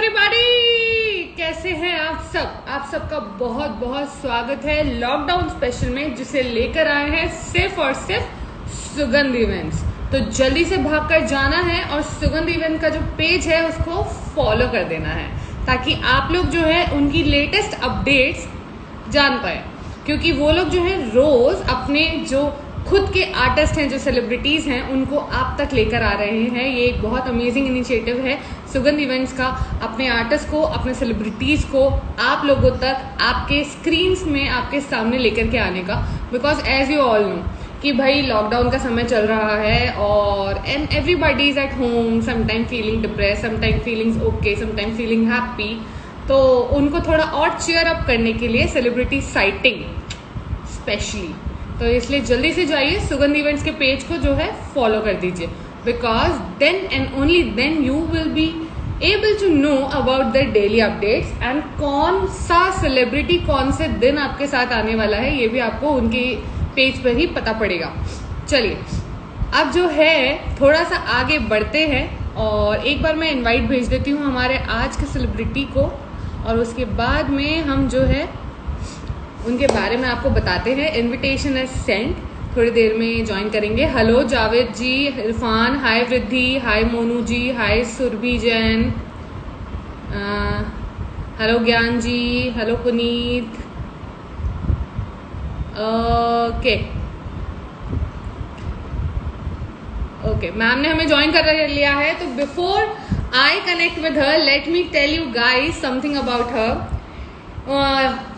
Everybody, कैसे हैं आप सब? आप सबका बहुत बहुत स्वागत है लॉकडाउन स्पेशल में, जिसे लेकर आए हैं सिर्फ और सिर्फ सुगंध इवेंट्स। तो जल्दी से भागकर जाना है और सुगंध इवेंट का जो पेज है उसको फॉलो कर देना है, ताकि आप लोग जो है उनकी लेटेस्ट अपडेट्स जान पाए। क्योंकि वो लोग जो है रोज अपने जो खुद के आर्टिस्ट हैं, जो सेलिब्रिटीज हैं, उनको आप तक लेकर आ रहे हैं। ये एक बहुत अमेजिंग इनिशिएटिव है सुगंध इवेंट्स का, अपने आर्टिस्ट को, अपने सेलिब्रिटीज को आप लोगों तक आपके स्क्रीन्स में, आपके सामने लेकर के आने का। Because as you all know कि भाई लॉकडाउन का समय चल रहा है और and everybody is at home, sometime feeling depress, sometime feeling okay, sometime feeling happy. तो उनको थोड़ा और चीयर अप करने के लिए सेलिब्रिटी साइटिंग स्पेशली, तो इसलिए जल्दी से जाइए सुगंध इवेंट्स के पेज को जो है फॉलो कर दीजिए। Because then and only then you will be able to know about the daily updates and कौन सा सेलिब्रिटी कौन से दिन आपके साथ आने वाला है, ये भी आपको उनके पेज पर ही पता पड़ेगा। चलिए अब जो है थोड़ा सा आगे बढ़ते हैं और एक बार मैं इनवाइट भेज देती हूँ हमारे आज के सेलिब्रिटी को, और उसके बाद में हम जो है उनके बारे में आपको बताते हैं। इनविटेशन इज सेंट, थोड़ी देर में ज्वाइन करेंगे। Hello Javed ji, Irfan, hi Vriddhi, hi Monu ji, hi Surabhi Jain, hello Gyan ji, hello Puneet. Okay ma'am ने हमें ज्वाइन कर लिया है। तो before I connect with her, let me tell you guys something about her.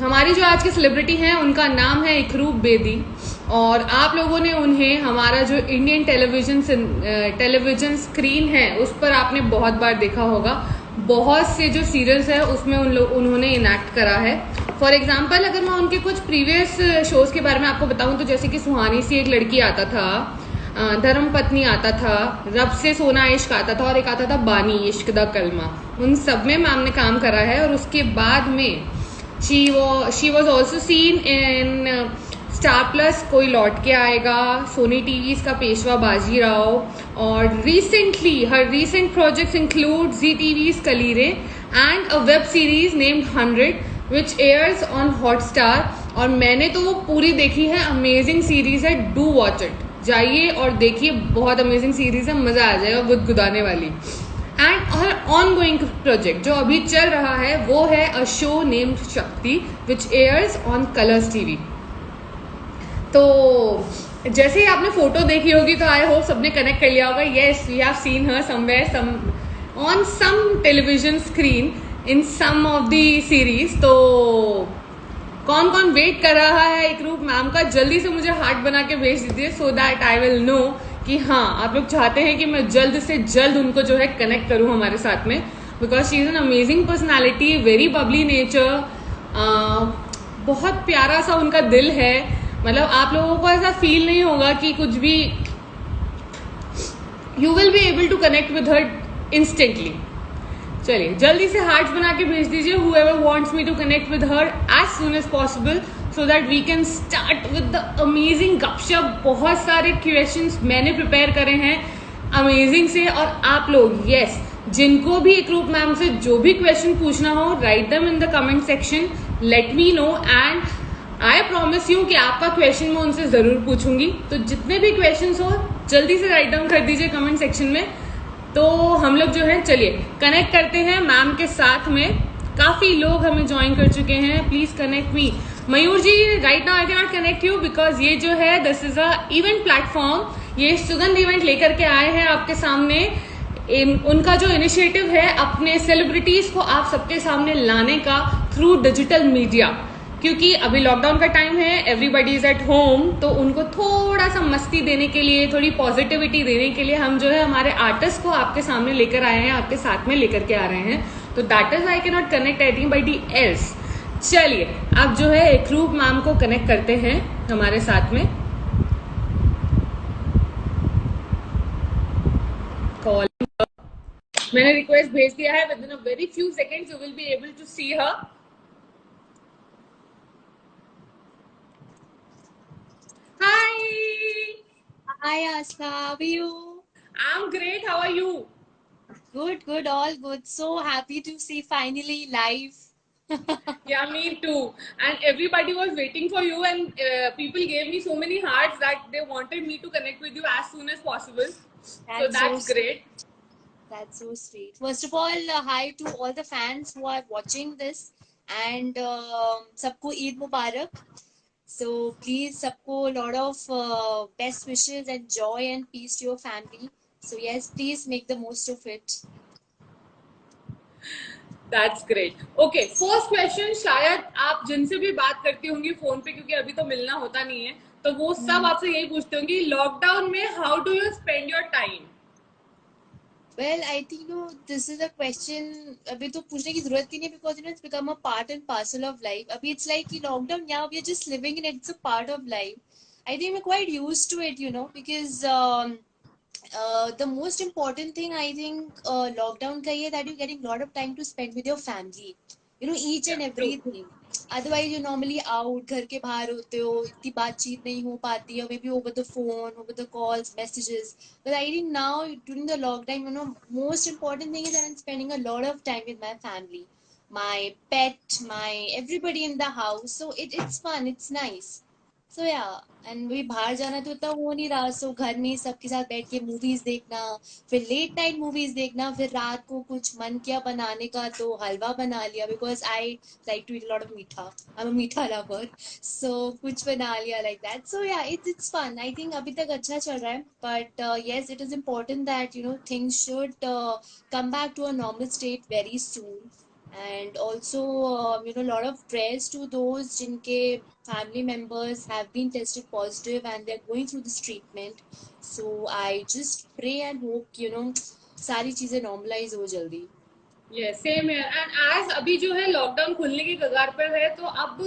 हमारी जो आज की सेलिब्रिटी हैं उनका नाम है इकरूप बेदी, और आप लोगों ने उन्हें हमारा जो इंडियन टेलीविजन स्क्रीन है उस पर आपने बहुत बार देखा होगा। बहुत से जो सीरियल्स है उसमें उन्होंने इनैक्ट करा है। फॉर एग्जाम्पल अगर मैं उनके कुछ प्रीवियस शोज के बारे में आपको बताऊं तो जैसे कि सुहानी सी एक लड़की आता था, धर्म पत्नी आता था, रब से सोना इश्क आता था, और एक आता था बानी इश्क दा कलमा। उन सब में मैम ने काम करा है। और उसके बाद में she was also seen in star plus कोई लौट के आएगा, सोनी टीवीज का पेशवा बाजीराव, और recently her recent projects include Zee TV's Kaleerein and a web series named 100 which airs on Hotstar. और मैंने तो वो पूरी देखी है, अमेजिंग सीरीज है, डू वॉच इट, जाइए और देखिए, बहुत अमेजिंग सीरीज है, मजा आ जाएगा गुदगुदाने वाली। And her on going project जो अभी चल रहा है वो है अ शो नेम्ड शक्ति विच एयर्स ऑन कलर्स टीवी। तो जैसे ही आपने फोटो देखी होगी तो आई होप सबने कनेक्ट कर लिया होगा, yes we have seen her somewhere on some television screen in some of the series. तो कौन कौन वेट कर रहा है इकरूप मैम का, जल्दी से मुझे हार्ट बना के भेज दीजिए so that I will know कि हाँ आप लोग चाहते हैं कि मैं जल्द से जल्द उनको जो है कनेक्ट करूं हमारे साथ में। Because she is an amazing personality, very Babli nature, बहुत प्यारा सा उनका दिल है। मतलब आप लोगों को ऐसा फील नहीं होगा कि कुछ भी, you will be able to connect with her instantly. चलिए जल्दी से हार्ट्स बना के भेज दीजिए whoever wants me to connect with her as soon as possible so that we can start with the amazing गपशप। बहुत सारे क्वेश्चंस मैंने प्रिपेयर करे हैं अमेजिंग से, और आप लोग यस जिनको भी इकरूप मैम से जो भी क्वेश्चन पूछना हो, write them in the comment section, let me know, and I promise you कि आपका क्वेश्चन मैं उनसे जरूर पूछूंगी। तो जितने भी क्वेश्चंस हो जल्दी से राइट डाउन कर दीजिए कमेंट सेक्शन में। तो हम लोग जो है चलिए कनेक्ट करते हैं मैम के साथ में। काफी लोग हमें ज्वाइन कर चुके हैं, please connect me. Mayur ji, right now I can not connect you because ये जो है this is a event platform, ये सुगंध इवेंट लेकर के आए हैं आपके सामने। उनका जो इनिशिएटिव है अपने सेलिब्रिटीज को आप सबके सामने लाने का थ्रू डिजिटल मीडिया, क्योंकि अभी लॉकडाउन का टाइम है, एवरीबडी इज एट होम, तो उनको थोड़ा सा मस्ती देने के लिए, थोड़ी पॉजिटिविटी देने के लिए हम जो है हमारे आर्टिस्ट को आपके सामने लेकर आए हैं, आपके साथ में लेकर के आ रहे हैं। तो that is I can not connect anybody else. चलिए अब जो है इकरूप मैम को कनेक्ट करते हैं हमारे साथ में। कॉल मैंने रिक्वेस्ट भेज दिया है, within a very few seconds you will be able to see her. Hi. Hi, Ashna. How are you? I'm great. How are you? Good, good, all good. So happy to see finally live. Yeah, me too. And everybody was waiting for you, and people gave me so many hearts that they wanted me to connect with you as soon as possible. So That's so that's great. sweet. That's so sweet. First of all, hi to all the fans who are watching this, and सबको Eid Mubarak. So please, सबको a lot of best wishes and joy and peace to your family. So yes, please make the most of it. That's great. Okay, first question शायद आप जिनसे भी बात करती होंगी phone पे, क्योंकि अभी तो मिलना होता नहीं है, तो वो सब Hmm. आपसे यही पूछते होंगे लॉकडाउन में how do you spend your time. Well, I think this is a question अभी तो पूछने की जरूरत ही नहीं because it's become a part and parcel of life. अभी it's like कि lockdown, yeah, we are just living in it. It's a part of life. I think we're quite used to it, because the most important thing I think lockdown का ये है that you're getting a lot of time to spend with your family. Each Yeah, and true. everything. Otherwise, you're normally out, घर के बाहर होते हो, इतनी बातचीत नहीं हो पाती है, maybe over the phone, over the calls, messages. But I think now during the lockdown, most important thing is that I'm spending a lot of time with my family, my pet, my everybody in the house. So it's fun, it's nice. सो या and वही बाहर जाना तो उतना हो नहीं रहा सो घर में ही सबके साथ बैठ के मूवीज देखना फिर लेट नाइट मूवीज देखना फिर रात को कुछ मन किया बनाने का तो हलवा बना लिया because I like to eat lot of meetha I M मीठा लवर सो कुछ बना लिया लाइक दैट सो या इट्स फन आई थिंक अभी तक अच्छा चल रहा है but yes it is important that things should come back to a normal state very soon and also lot of prayers to those jinke family members have been tested positive and they're going through this treatment so I just pray and hope सारी चीजें normalize हो जल्दी. ये same है. And as अभी जो है lockdown खुलने की कगार पर है, तो अब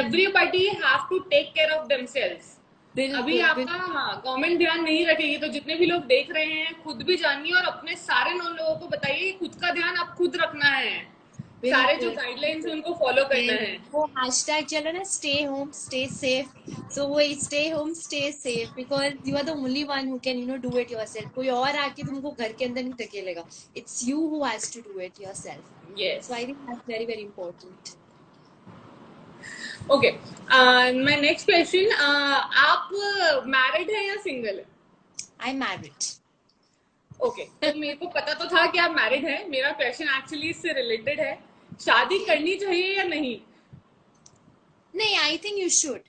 everybody have to take care of themselves. अभी बिल्कुल आपका, बिल्कुल. हाँ, गवर्नमेंट ध्यान नहीं रखेगी, तो जितने भी लोग देख रहे हैं खुद भी जानिए और अपने सारे नौ लोगों को बताइए कि खुद का ध्यान आप खुद रखना है. सारे जो बिल्कुल गाइडलाइंस है उनको फॉलो करना ये है. वो हैशटैग चला ना stay home stay safe so वो stay home stay safe because you are the only one who can do it yourself कोई और आके तुमको घर के अंदर नहीं धकेलेगा it's you who has to do it yourself yes. So I think that's very very important. Okay, my next question, आप मैरिड है या सिंगल है? I am married. ओके, तो मेरे को पता तो था कि आप मैरिड हैं. मेरा क्वेश्चन एक्चुअली इससे रिलेटेड है. शादी ओके करनी चाहिए या नहीं? नहीं I think you should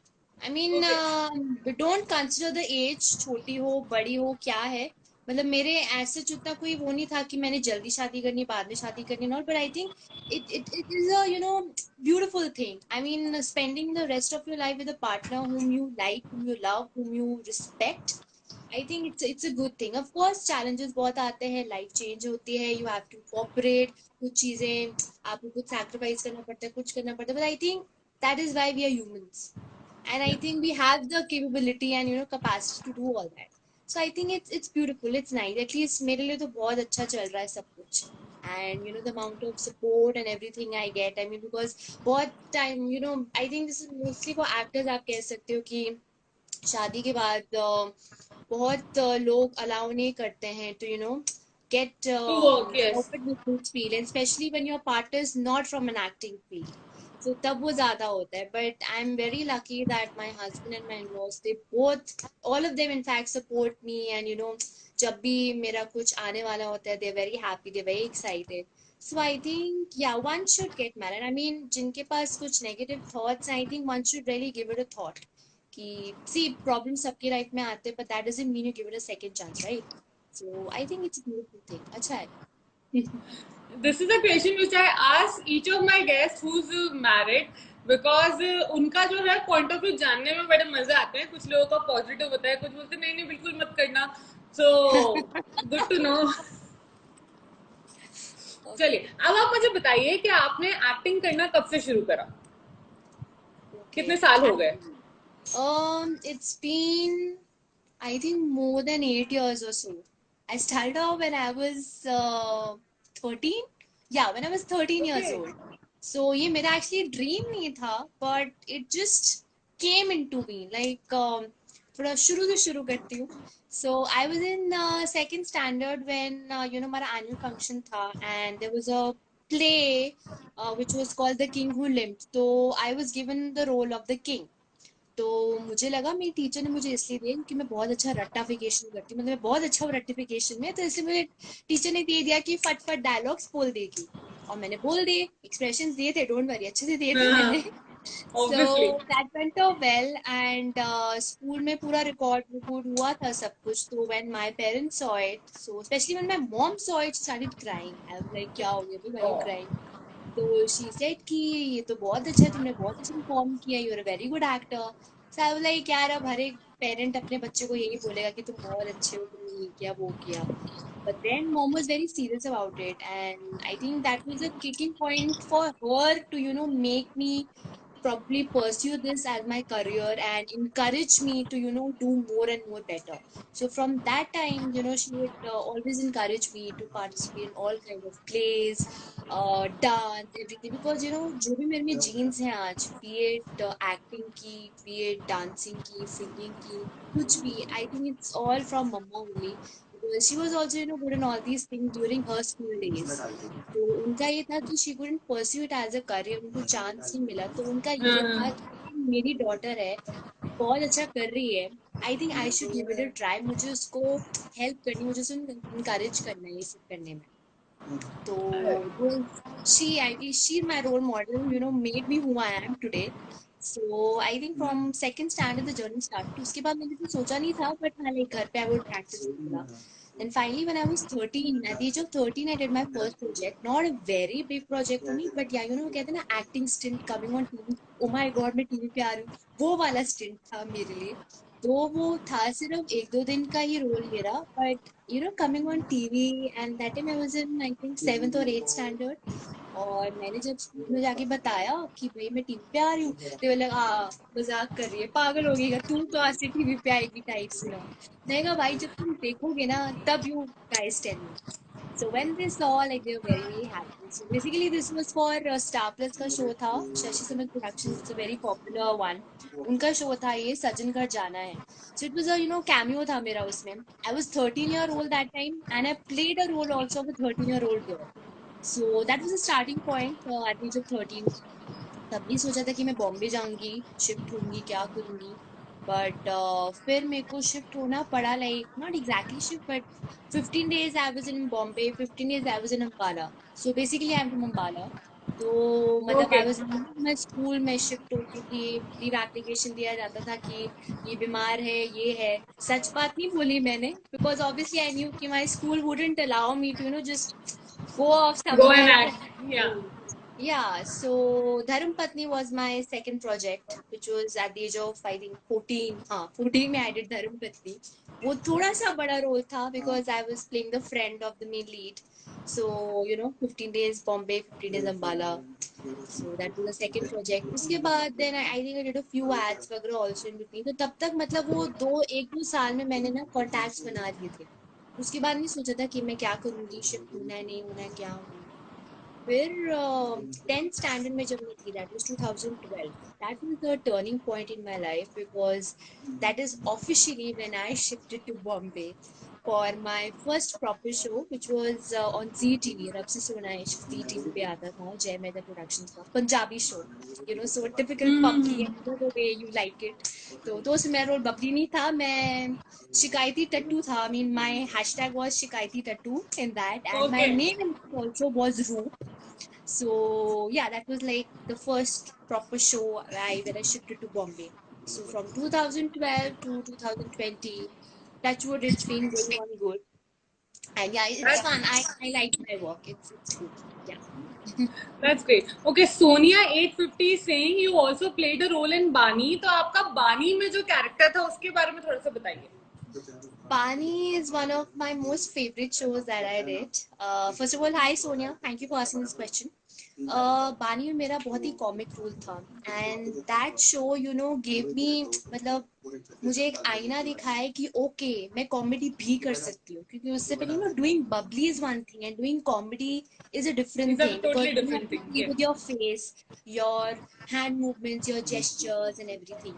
I mean okay. Don't consider the age छोटी हो बड़ी हो क्या है मतलब मेरे ऐसे उतना कोई वो नहीं था कि मैंने जल्दी शादी करनी बाद में शादी करनी not but I think it is a beautiful thing I mean spending the rest of your life with a partner whom you like whom you love whom you respect I think it's a good thing of course challenges बहुत आते हैं life change होती है you have to cooperate कुछ चीजें आपको कुछ sacrifice करना पड़ता है कुछ करना पड़ता है but I think that is why we are humans and I think we have the capability and capacity to do all that so I think it's beautiful it's nice at least मेरे लिए तो बहुत अच्छा चल रहा है सब कुछ and the amount of support and everything I get I mean because बहुत time I think this is mostly for actors आप कह सकते हो कि शादी के बाद बहुत लोग अलाउ नहीं करते हैं to get to work, yes. forward with this field and especially when your partner is not from an acting field so तब वो ज्यादा होता है but I'm very lucky that my husband and my in-laws they both all of them in fact support me and जब भी मेरा कुछ आने वाला होता है they're very happy they're very excited so I think yeah one should get married I mean जिनके पास कुछ negative thoughts I think one should really give it a thought कि see problems सबके लाइफ में आते हैं but that doesn't mean you give it a second chance right so I think it's a beautiful thing अच्छा है. This is a question which I ask each of my guest who is married, because उनका जो है point of view जानने में बड़े मजे आते हैं. कुछ लोगों का पॉजिटिव होता है, कुछ बोलते हैं नहीं नहीं बिल्कुल मत करना. So good to know. Okay. चलिए, अब आप मुझे बताइए कि आपने एक्टिंग करना कब से शुरू करा? कितने Okay. साल हो गए? It's been, I think, more than 8 years or so. I started off when I was 13. Yeah, when I was 13 okay. years old. So ये मेरा actually dream नहीं था, but it just came into me. Like थोड़ा शुरू से शुरू करती हूँ. So I was in second standard when हमारा annual function था, and there was a play which was called The King Who Limped. तो I was given the role of the king. तो मुझे लगा मेरी टीचर ने मुझे इसलिए दिया क्योंकि मैं बहुत अच्छा रट्टाफिकेशन करती हूँ, मतलब मैं बहुत अच्छा हूँ रट्टिफिकेशन में, तो इसलिए मुझे टीचर ने दे दिया कि फट फट डायलॉग्स बोल देगी. और मैंने बोल दिए, एक्सप्रेशंस दिए थे, डोंट वरी, अच्छे से दिए थे हाँ, मैंने. So obviously. That went well, and school में पूरा रिकॉर्ड रिकॉर्ड हुआ था सब कुछ. तो when my parents saw it, so specially when my mom saw it, she started crying. I was like, क्या हो गया भाई, व्हाई यू क्राइंग? तो शी सेड कि ये तो बहुत अच्छा है, तुमने बहुत अच्छा परफॉर्म किया, you are a very good actor. So I was like, यार अब हर एक पेरेंट अपने बच्चे को यही बोलेगा कि तुम बहुत अच्छे हो, तुमने ये किया वो किया. But then mom was very serious about it, and I think that was a kicking point for her to, make me probably pursue this as my career and encourage me to, do more and more better. So from that time, she would always encourage me to participate in all kind of plays, dance, everything. Because, जो भी मेरे में genes हैं आज, be it acting की, be it dancing की, singing की, कुछ भी, I think it's all from mama only. Because she was also, good in all these things during her school days. तो उनका ये था कि she couldn't pursue it as a career, उनको चांस नहीं मिला, तो उनका ये था हाँ, कि मेरी डॉटर है, बहुत अच्छा कर रही है, आई think I should give it a try, मुझे उसको हेल्प करनी, मुझे उसको इनकरेज करना है ये सब करने में. तो she, I think she is my role model, made me who I am today. So I think from second standard the journey start. उसके बाद मैंने तो सोचा नहीं था, बट हाँ, लाइक घर पे आई वुड प्रैक्टिस वगैरह. Then finally, when I was 13, at the age of 13, I did my first project. Not a very big project for me, but yeah, कहते हैं ना, acting stint coming on TV. Oh my God, मैं TV पे आ रही हूँ, वो वाला stint था मेरे लिए. तो वो था सिर्फ एक दो दिन का ही रोल मेरा, but coming on TV, and that time I was in, I think, seventh or eighth standard. और मैंने जब स्कूल में जाके बताया कि भाई मैं टीवी पे आ रही हूँ, तो वो लगा मजाक कर रही है, पागल हो गई, तू तो आज से टीवी पे आएगी टाइप से ना. मैंने कहा भाई जब तुम देखोगे ना तब you guys tell me. So when they saw, like, they were very very happy. So basically this was for Star Plus का शो था, Shashi Sumit production, it's a very popular one. उनका शो था ये, सज्जन घर जाना है. So it was a cameo था मेरा उसमें. I was 13 year old that time, and I played a role also of a 13-year-old girl. So that was a starting point at the age of 13. तब भी सोचा था कि मैं बॉम्बे जाऊंगी, शिफ्ट होंगी, क्या करूंगी. बट फिर मेरे को शिफ्ट होना पड़ा, like not exactly shift, but 15 days I was in Bombay, 15 days I was in Ambala. So basically I am from Ambala. तो मतलब ओके. आई वाज, मैं स्कूल में शिफ्ट होती थी, लीव एप्लीकेशन दिया जाता था कि ये बीमार है, ये है. सच बात नहीं बोली मैंने, बिकॉज ऑब्वियसली आई न्यू कि my school wouldn't allow me to just go off Go and somewhere act. for Yeah. school. Yeah, so Dharam Patni was my second project, which was at the age of, I think, 14. हाँ, 14 में I did Dharam Patni. वो थोड़ा सा बड़ा role था because I was playing the friend of the main lead. So 15 days Bombay, 15 days Ambala. So that was the second project. उसके बाद then I think I did a few ads वगैरह also in between. तो तब तक मतलब वो एक दो साल में मैंने ना contacts बना लिए थे. उसके बाद नहीं सोचा था कि मैं क्या करूंगी, शिफ्ट होना है नहीं होना है, क्या होना है. फिर 10th स्टैंडर्ड में जब मैं थी, that was 2012, that was the turning point in my life, because that is officially when I shifted to Bombay for my first proper show, which was on Zee TV. Rab Se सोना इश्क जी टीवी पे आता था, जय मेहता प्रोडक्शंस का पंजाबी शो. सो टिपिकल पपली Hmm. And the way you like it. तो उसमें मेरा रोल बबली नहीं था, मैं शिकायती टट्टू था. I mean my hashtag was शिकायती टट्टू in that, and my Okay. Name also was Roop. So yeah, that was like the first proper show when I shifted to Bombay. So from 2012 to 2020, touch wood, it's been going on good. And yeah, it's That's fun. I like my work. It's good. Yeah. that's great. Okay, Sonia 850 is saying you also played a role in Bani. तो आपका बानी में जो character था उसके बारे में थोड़ा सा बताइए. Bani is one of my most favorite shows that I did. First of all, hi Sonia. Thank you for asking this question. बानी में मेरा बहुत ही कॉमिक रोल था, and that show gave me, मतलब मुझे एक आईना दिखाया कि ओके मैं कॉमेडी भी कर सकती हूँ. क्योंकि उससे पहले doing Babli is one thing and doing comedy is a It's different a thing, because totally you have different to thing. Play Yes. With your face, your hand movements, your gestures and everything.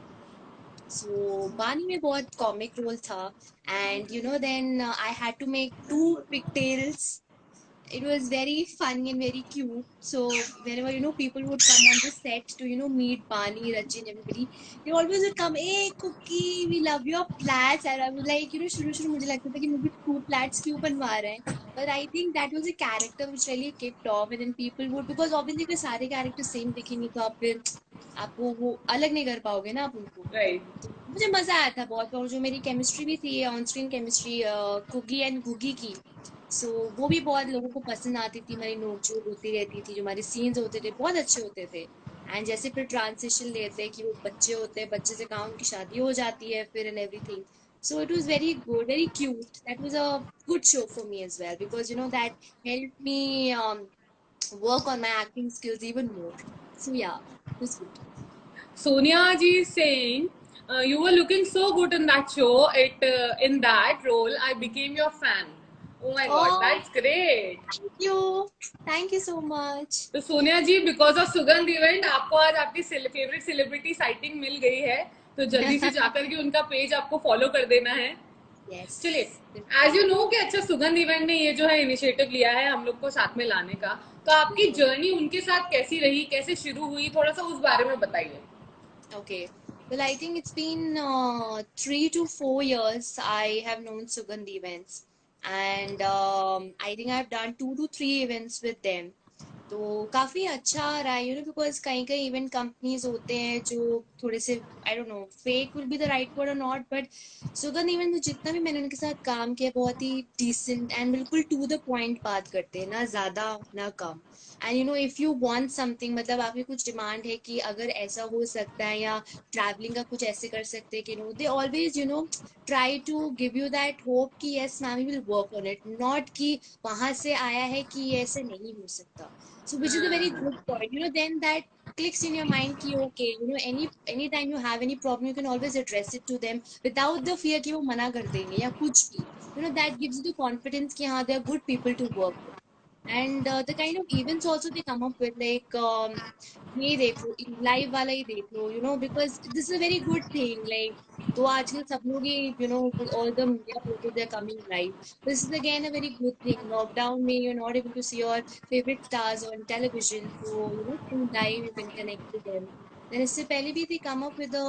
So Baani में बहुत comic role था, and you know then I had to make two pigtails. It was very funny and very cute. So whenever people would come on the set to meet Bani, Rachi, and everybody, they always would come, "Hey, Cookie, we love your plats." And I was like, शुरू मुझे लगता था कि मुझे two plats क्यों बनवा रहे हैं. But I think that was a character which really kicked off, and then people would, because obviously फिर सारे characters same दिखेंगे तो आप फिर आपको वो अलग नहीं कर पाओगे ना आप उनको. राइट. तो मुझे मजा आया था बहुत, और जो मेरी केमिस्ट्री भी थी ऑन स्क्रीन केमिस्ट्री कुगी एंड गुगी की, सो वो भी बहुत लोगों को पसंद आती थी. हमारी नोकझोंक होती रहती थी, जो हमारे सीन्स होते थे बहुत अच्छे होते थे. एंड जैसे फिर ट्रांसिशन लेते हैं कि वो बच्चे होते हैं, बच्चे से कहाँ उनकी शादी हो जाती है फिर and everything. So it was very good, very cute. That was a good show for me as well, because that helped me work on my acting skills even more. So yeah, it was good. Sonia ji is saying, you were looking so good in that show. In that role, I became your fan. Oh my God, Oh, that's great. thank you. Thank you so much. तो सोनिया जी, because of सुगंध event आपको आज आपकी favourite celebrity sighting मिल गई है, तो जल्दी से जाकर के उनका पेज आपको फॉलो कर देना है. चलिए, Yes. एज यू नो कि अच्छा सुगंध इवेंट ने ये जो है इनिशिएटिव लिया है हम लोग को साथ में लाने का, तो आपकी जर्नी उनके साथ कैसी रही, कैसे शुरू हुई, थोड़ा सा उस बारे में बताइए. Okay. Well, I think it's been 3 to 4 years I have known Sugandh events, and I think I've done 2 to 3 events with them. तो काफी अच्छा रहा है, बिकॉज कहीं कहीं इवेंट कंपनीज होते हैं जो थोड़े से, I don't know fake will be the right word और नॉट, बट सुगंध इवेंट में जितना भी मैंने उनके साथ काम किया बहुत ही डिसेंट एंड बिल्कुल टू द पॉइंट बात करते हैं, ना ज्यादा ना कम. And if you want something, मतलब आपकी कुछ डिमांड है कि अगर ऐसा हो सकता है या ट्रैवलिंग का कुछ ऐसे कर सकते हैं कि they always try to give you that hope कि yes ma'am will work on it, not कि वहां से आया है कि ये ऐसे नहीं हो सकता. So which is a very good point. Then that clicks in your mind कि okay, anytime you have any problem, you can always address it to them without the fear कि वो मना कर देंगे या कुछ भी. That gives you the confidence कि हाँ, they are good people to work with. And the kind of events also they come up with, like ये देख लो लाइव वाला ही देख लो, because this is a very good thing. Like तो आजकल सब लोग ही all the media photos they're coming live. This is again a very good thing. Lockdown में you're not able to see your favorite stars on television, so through live you can connect with them. Then इससे पहले भी they come up with a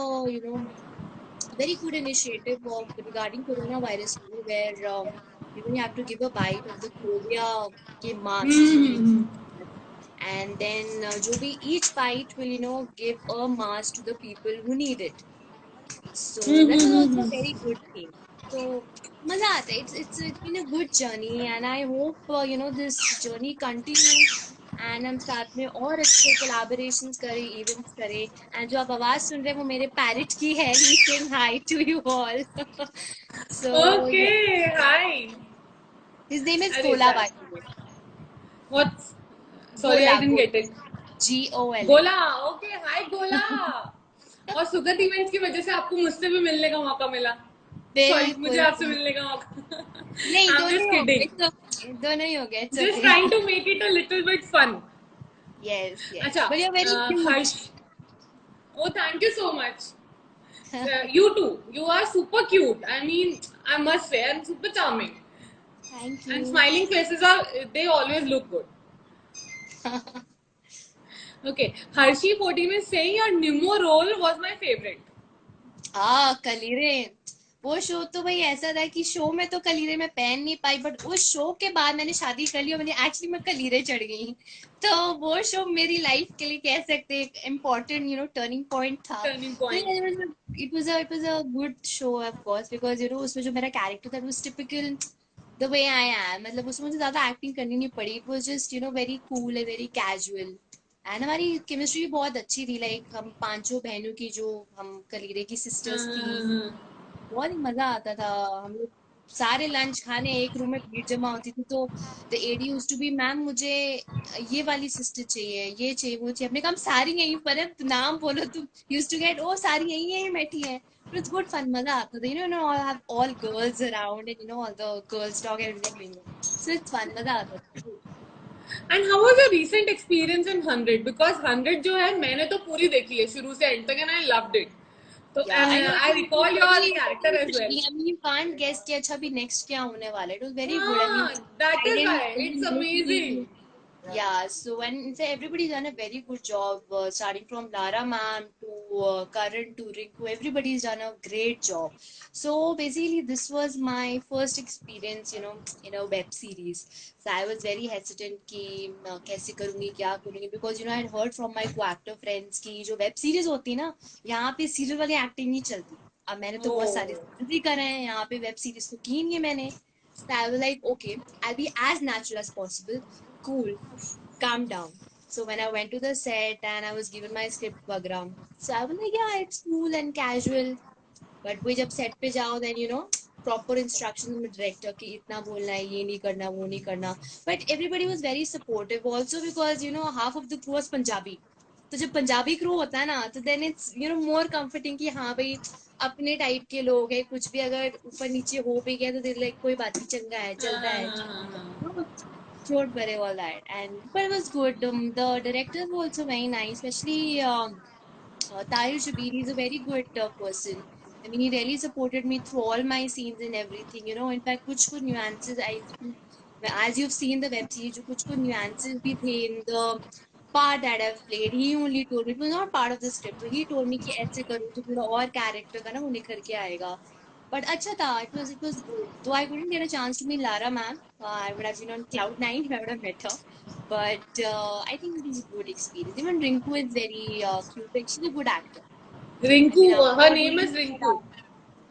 very good initiative of regarding coronavirus, where you have to give a bite of the Clovia के mask जो भी, and then जो भी each bite will give a mask to the people who need it. So that was also a very good thing. So मजा आता है. It's been a good journey, and I hope this journey continues. And हम साथ में और अच्छे collaborations करें, events करें. And जो आप आवाज सुन रहे हैं वो मेरे parrot की है. He's saying hi to you all. So okay, yeah, hi. his name is अरे Gola, sir, by the way. What's, sorry I Gola, didn't Gola, get it. Gola. गोला, ओके, हाय गोला. और सुगंध इवेंट्स की वजह से आपको मुझसे भी मिलने का मौका मिला. सॉरी, मुझे बिल्कुल. आपसे मिलने का मौका. नहीं, आई एम दोनों जस्ट ही हो गए. किडिंग. दोनों ही हो गए. It's Just okay. trying to make it a little bit fun. Yes, yes. अच्छा, But you're very Harsh. cute. Oh, thank you so much. You too. You are super cute. I mean, I must say, and super charming. Thank And you. smiling faces are, they always look good. Okay, Harshi 14 is saying your Nemo role was my favorite. कलीरे. वो show तो भाई ऐसा था कि show में तो कलीरे में पहन नहीं पाई, बट उस शो के बाद मैंने शादी कर ली और मैंने एक्चुअली मैं कलीरे चढ़ गई. तो वो शो मेरी लाइफ के लिए कह सकते एक इम्पोर्टेंट टर्निंग पॉइंट था. Turning point. It was a good show off course, because उसमें जो मेरा कैरेक्टर था, वो typical the way I am, मतलब उसमें मुझे ज्यादा एक्टिंग करनी नहीं पड़ी. It was just very cool and very casual. And हमारी केमिस्ट्री भी बहुत अच्छी थी. लाइक हम पांचों बहनों की, जो हम कलीरे की सिस्टर्स थी, बहुत ही मजा आता था. हम लोग सारे लंच खाने एक रूम में भीड़ जमा होती थी. तो the AD used to be, ma'am मुझे ये वाली सिस्टर चाहिए, ये चाहिए, वो चाहिए. हमने कहा हम सारी यहीं पर है, नाम बोलो तुम. यूज्ड टू गेट, ओ सारी यहीं बैठी है. इट्स गुड फन, मजा आता था. All have all girls around, and all the girls talk everything. So it's fun, मजा आता था. And how was your recent experience in 100? Because 100 जो है मैंने तो पूरी देखी है शुरू से एंड तक, एंड आई लव्ड इट. तो Yeah, I know. I recall your character Very as well. funny. I mean, you can't guess कि अच्छा अभी next क्या होने वाला है. It was very good. I mean, हाँ, that I is why it's didn't amazing. really. Yeah, so everybody's done a very good job, starting from Lara ma'am to Karan to Rinku. Everybody's done a great job. So basically, this was my first experience, in a web series. So I was very hesitant कि कैसे करूँगी क्या करूँगी, because I had heard from my co-actor friends कि जो web series होती है ना, यहाँ पे serial वाली acting नहीं चलती. अब मैंने तो बहुत सारे Oh. serials ही करे हैं, यहाँ पे web series तो की नहीं है मैंने. So I was like, okay, I'll be as natural as possible. Cool, calm down. So when I went to the set and I was given my script background, so I was like, yeah, it's cool and casual. But we जब set पे जाओ, then proper instructions में director कि इतना बोलना है, ये नहीं करना, वो नहीं करना. But everybody was very supportive also because half of the crew was Punjabi. तो जब पंजाबी क्रू होता है ना, तो देन इट्स मोर कंफर्टिंग कि हाँ भाई अपने टाइप के लोग हैं, कुछ भी अगर ऊपर नीचे हो भी गया तो दिल लाइक कोई बात नहीं, चंगा है, चलता है. Don't worry all that. And but it was good. The directors were also very nice, especially Tahir Shabir. He's a very good person. I mean, he really supported me through all my scenes and everything. In fact, कुछ nuances as you've seen the web series, कुछ nuances भी थे in the part that I've played. He only told me, it was not part of the script. So he told me कि ऐसे करो तो थोड़ा और character का ना वो निखर के आएगा. But अच्छा था, it was good. Though I couldn't get a chance to meet Lara ma'am, I would have been on cloud nine if I would have met her. But I think it was a good experience. Even Rinku is very cute. Like she's a good actor. I Rinku, mean, her after name is doing Rinku.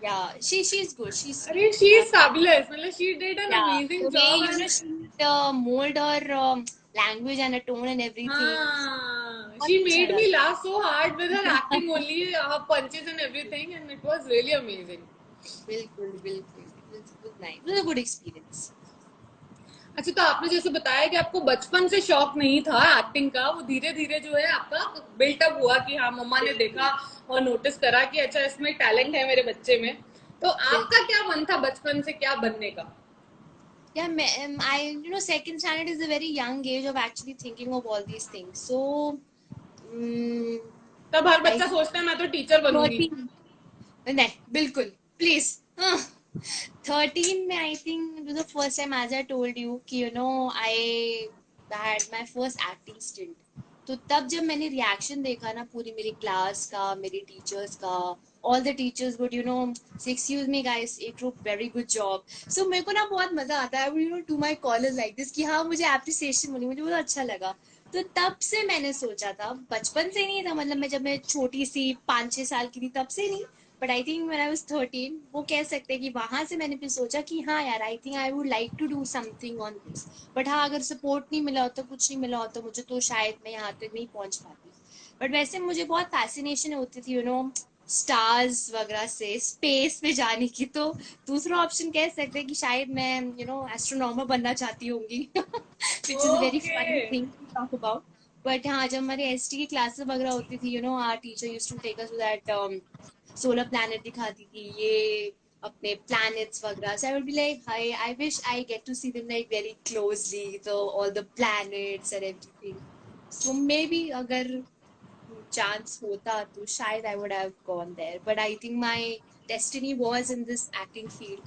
yeah, she's good. She's अरे, sweet. she is fabulous. मतलब she did an Yeah, amazing the way job and she mold her language and her tone and everything. हाँ, बहुत she अच्छा made me लगा. laugh so hard with her acting only, her punches and everything, and it was really amazing. बिल्कुल बिल्कुल. It was nice. It was a good experience. अच्छा, तो आपने जैसे बताया कि आपको बचपन से शौक नहीं था एक्टिंग का, वो धीरे धीरे जो है आपका बिल्टअप हुआ कि हाँ, मम्मा ने देखा और नोटिस करा कि अच्छा इसमें टैलेंट है मेरे बच्चे में. तो आपका क्या मन था बचपन से क्या बनने का? Yeah, second standard is a very young age of actually thinking of all these things. So, तब हर I बच्चा think सोचता है मैं तो टीचर बनूंगी. 13. नहीं, बिल्कुल, please. 13 में I think it was the first time, as I told you, कि I had my first acting stint. तो तब जब मैंने रिएक्शन देखा ना पूरी मेरी क्लास का, मेरे टीचर्स का, all the teachers would say excuse me guys, एक group very good job. So मेरे को ना बहुत मजा आता है. I would do my callers like this कि हाँ मुझे appreciation मिली, मुझे बहुत अच्छा लगा. तो तब से मैंने सोचा था, बचपन से नहीं था, मतलब जब मैं छोटी सी 5-6 साल की थी तब से नहीं, but I think when I was 13, वो कह सकते हैं कि वहां से मैंने फिर सोचा कि हाँ यार, I think I would like to do something on this. But हाँ, अगर सपोर्ट नहीं मिला होता, कुछ नहीं मिला होता मुझे, तो शायद मैं यहाँ तक नहीं पहुंच पाती. बट वैसे मुझे बहुत फैसिनेशन होती थी स्टार्स वगैरह से, स्पेस में जाने की. तो दूसरा ऑप्शन कह सकते हैं कि शायद मैं एस्ट्रोनॉमर बनना चाहती होंगी. Which is very okay. Funny thing to talk about. But हाँ, जब हमारे एसटी की क्लासेस वगैरह होती थी, our teacher used to take us to that solar planet दिखाती थी, ये अपने planets वगैरह. So I would be like, I wish I get to see them like very closely, so all the planets and everything. So maybe अगर chance होता तो शायद I would have gone there. But I think my destiny was in this acting field,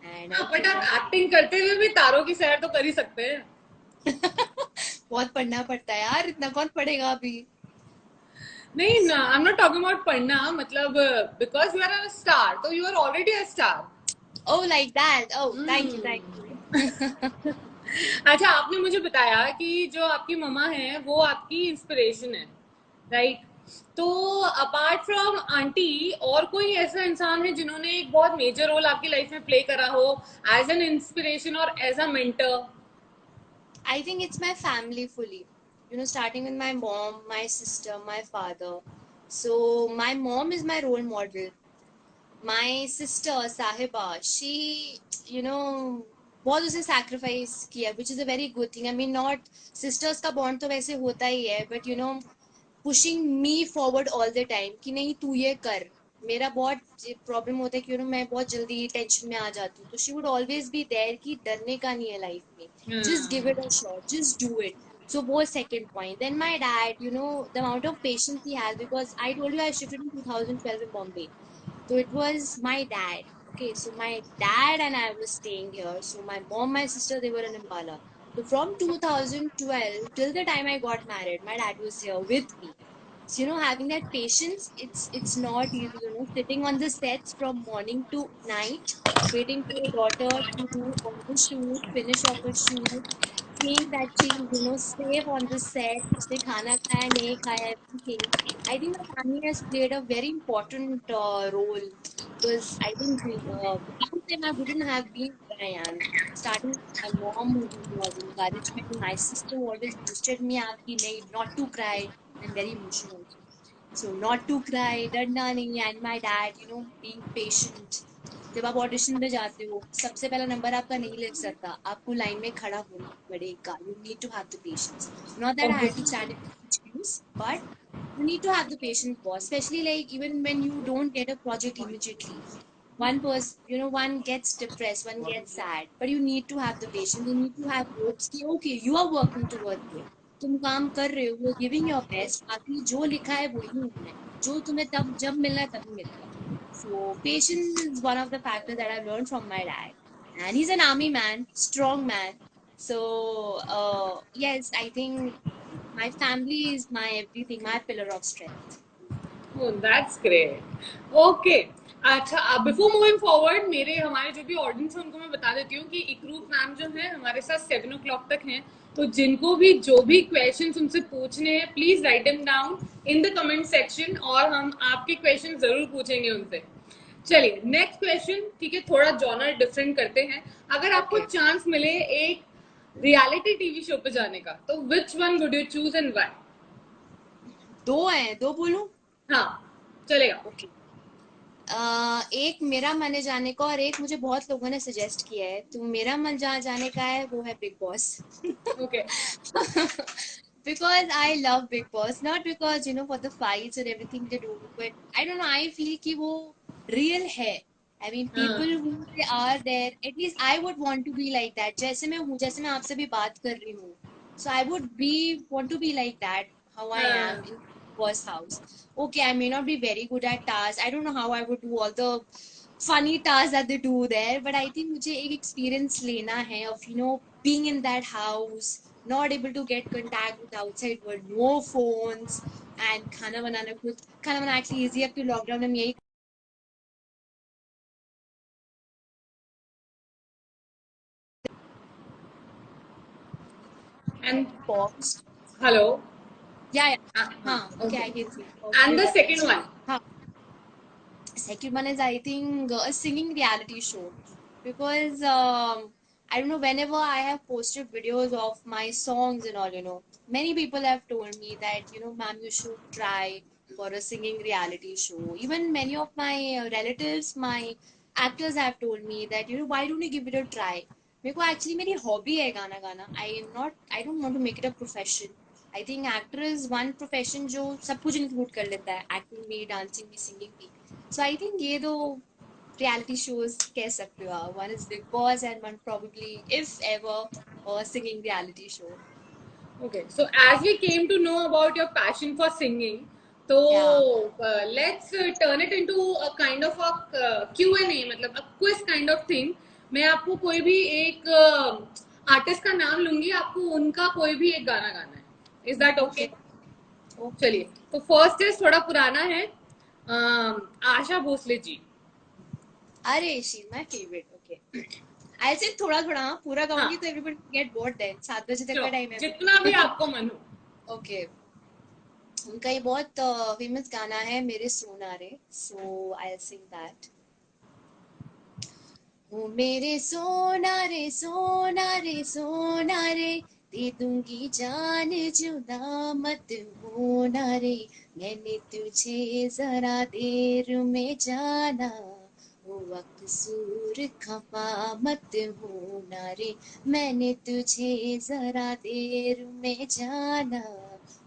and हाँ, I but think आप acting करते हुए भी तारों की सैर तो कर ही सकते हैं. बहुत पढ़ना पड़ता है यार, इतना कौन पढ़ेगा अभी. नहीं ना, I am not talking about पढ़ना, मतलब because you are a star, तो you are already a star. Oh, like that. Oh, thank you, thank you. अच्छा, आपने मुझे बताया कि जो आपकी मम्मा है वो आपकी इंस्पिरेशन है, राइट? तो अपार्ट फ्रॉम आंटी, और कोई ऐसा इंसान है जिन्होंने एक बहुत मेजर रोल आपकी लाइफ में प्ले करा हो एज एन इंस्पिरेशन और as a mentor? I think it's my family fully. Starting with my mom, my sister, my father. So my mom is my role model. My sister Sahiba, she, बहुत उसे sacrifice किया, which is a very good thing. I mean, not sisters का bond तो वैसे होता ही है, but pushing me forward all the time कि नहीं तू ये कर. मेरा बहुत प्रॉब्लम होता है कि मैं बहुत जल्दी टेंशन में आ जाती हूँ, तो she would always be there कि डरने का नहीं है लाइफ में, just give it a shot, just do it. So was second point. Then my dad, you know, the amount of patience he has, because I told you I shifted in 2012 in Bombay. So it was my dad. Okay, so my dad and I was staying here. So my mom, my sister, they were in Impala. So from 2012 till the time I got married, my dad was here with me. So, you know, having that patience, it's not easy, you know, sitting on the sets from morning to night, waiting for your daughter to do all the shoot, finish off a shoot, seeing that she's, you know, safe on the set, उसने खाना खाया नहीं खाया, everything. I think the family has played a very important role, because I think without them I wouldn't have been where I am. Starting with my mom who was encouragement, my sister who always boosted me up कि नहीं, not to cry. I'm very emotional also. So not to cry, डरना नहीं, and my dad, you know, being patient. जब आप audition में जाते हो, सबसे पहला नंबर आपका नहीं लग सकता, आपको लाइन में खड़ा होना पड़ेगा. You need to have the patience. Not that I had to Obviously. stand in queues, but you need to have the patience, boss. Especially like even when you don't get a project immediately. One person, you know, one gets depressed, one gets sad, but you need to have the patience. You need to have hopes कि okay, you are working towards it. तुम काम कर रहे हो, you're giving your best. बाकी जो लिखा है वही होना है. जो तुम्हें तब जब मिलना है तभी मिलेगा. So patience is one of the factors that I've learned from my dad. And he's an army man, strong man. So yes, I think my family is my everything, my pillar of strength. Oh, that's great. Okay. अच्छा, before moving forward, मेरे हमारे जो भी audience है उनको मैं बता देती हूँ कि इकरूप मैम जो है हमारे साथ 7 o'clock तक हैं. तो जिनको भी जो भी क्वेश्चंस उनसे पूछने हैं, please write them down in the comment section और हम आपके क्वेश्चन जरूर पूछेंगे उनसे. चलिए नेक्स्ट क्वेश्चन. ठीक है, थोड़ा जॉनर डिफरेंट करते हैं. अगर आपको Okay. चांस मिले एक रियलिटी टीवी शो पे जाने का, तो which one would you choose and why? दो हैं, दो बोलूं? हाँ, चलेगा. ओके. एक मेरा मन है जाने का, और एक मुझे बहुत लोगों ने सजेस्ट किया है. तो मेरा मन जहाँ जाने का है वो है big boss. Okay. Because I love Big Boss, not because you know for the fights and everything they do, but I don't know. I feel कि वो real है. I mean, हाँ. people who they are there. At least I would want to be like that. जैसे मैं हूँ, जैसे मैं आपसे भी बात कर रही हूँ. So I would be want to be like that. How I am हाँ. in Big Boss house. Okay, I may not be very good at tasks. I don't know how I would do all the funny tasks that they do there, but I think मुझे एक experience लेना है of you know being in that house, not able to get contact with outside world, no phones, and खाना बनाना खुद. खाना बनाना actually easy अब तो lockdown में यही And boxed. hello. Yeah, yeah. हाँ, हाँ. okay, Okay. I can see. And Okay. the second one. हाँ. Second one is I think a singing reality show, because I don't know, whenever I have posted videos of my songs and all, you know, many people have told me that you know, ma'am, you should try for a singing reality show. Even many of my relatives, my actors have told me that you know, why don't you give it a try? मेरे को actually मेरी hobby है गाना गाना. I don't want to make it a profession. I think actor is one profession जो सब कुछ include कर लेता है, acting भी, dancing भी, singing भी. So I think ये दो reality shows कह सकते हो आप. One is Big Boss and one probably, if ever, a singing reality show. Okay. So as we came to know about your passion for singing, so Yeah. let's turn it into a kind of a Q&A, मतलब a quiz kind of thing. मैं आपको कोई भी एक artist का नाम लूंगी, आपको उनका कोई भी एक गाना गाना है. Is that okay? Okay. Okay. चलिए. तो फर्स्ट इज थोड़ा पुराना है. आशा भोसले जी. अरे she's my favorite. Okay. I'll say थोड़ा थोड़ा, हाँ, पूरा गाऊंगी हाँ, तो everybody will get bored then. 7 बजे तक चलो का टाइम है जितना भी अभी. आपको मन हो. Okay. उनका ये बहुत फेमस गाना है मेरे सोना रे. So I'll sing that. ओ मेरे सोना रे सोना रे सोना रे, दे दूंगी जान जुदा मत होना रे, मैंने तुझे जरा देर में जाना, ओ अकसूर खफा मत होना रे, मैंने तुझे जरा देर में जाना,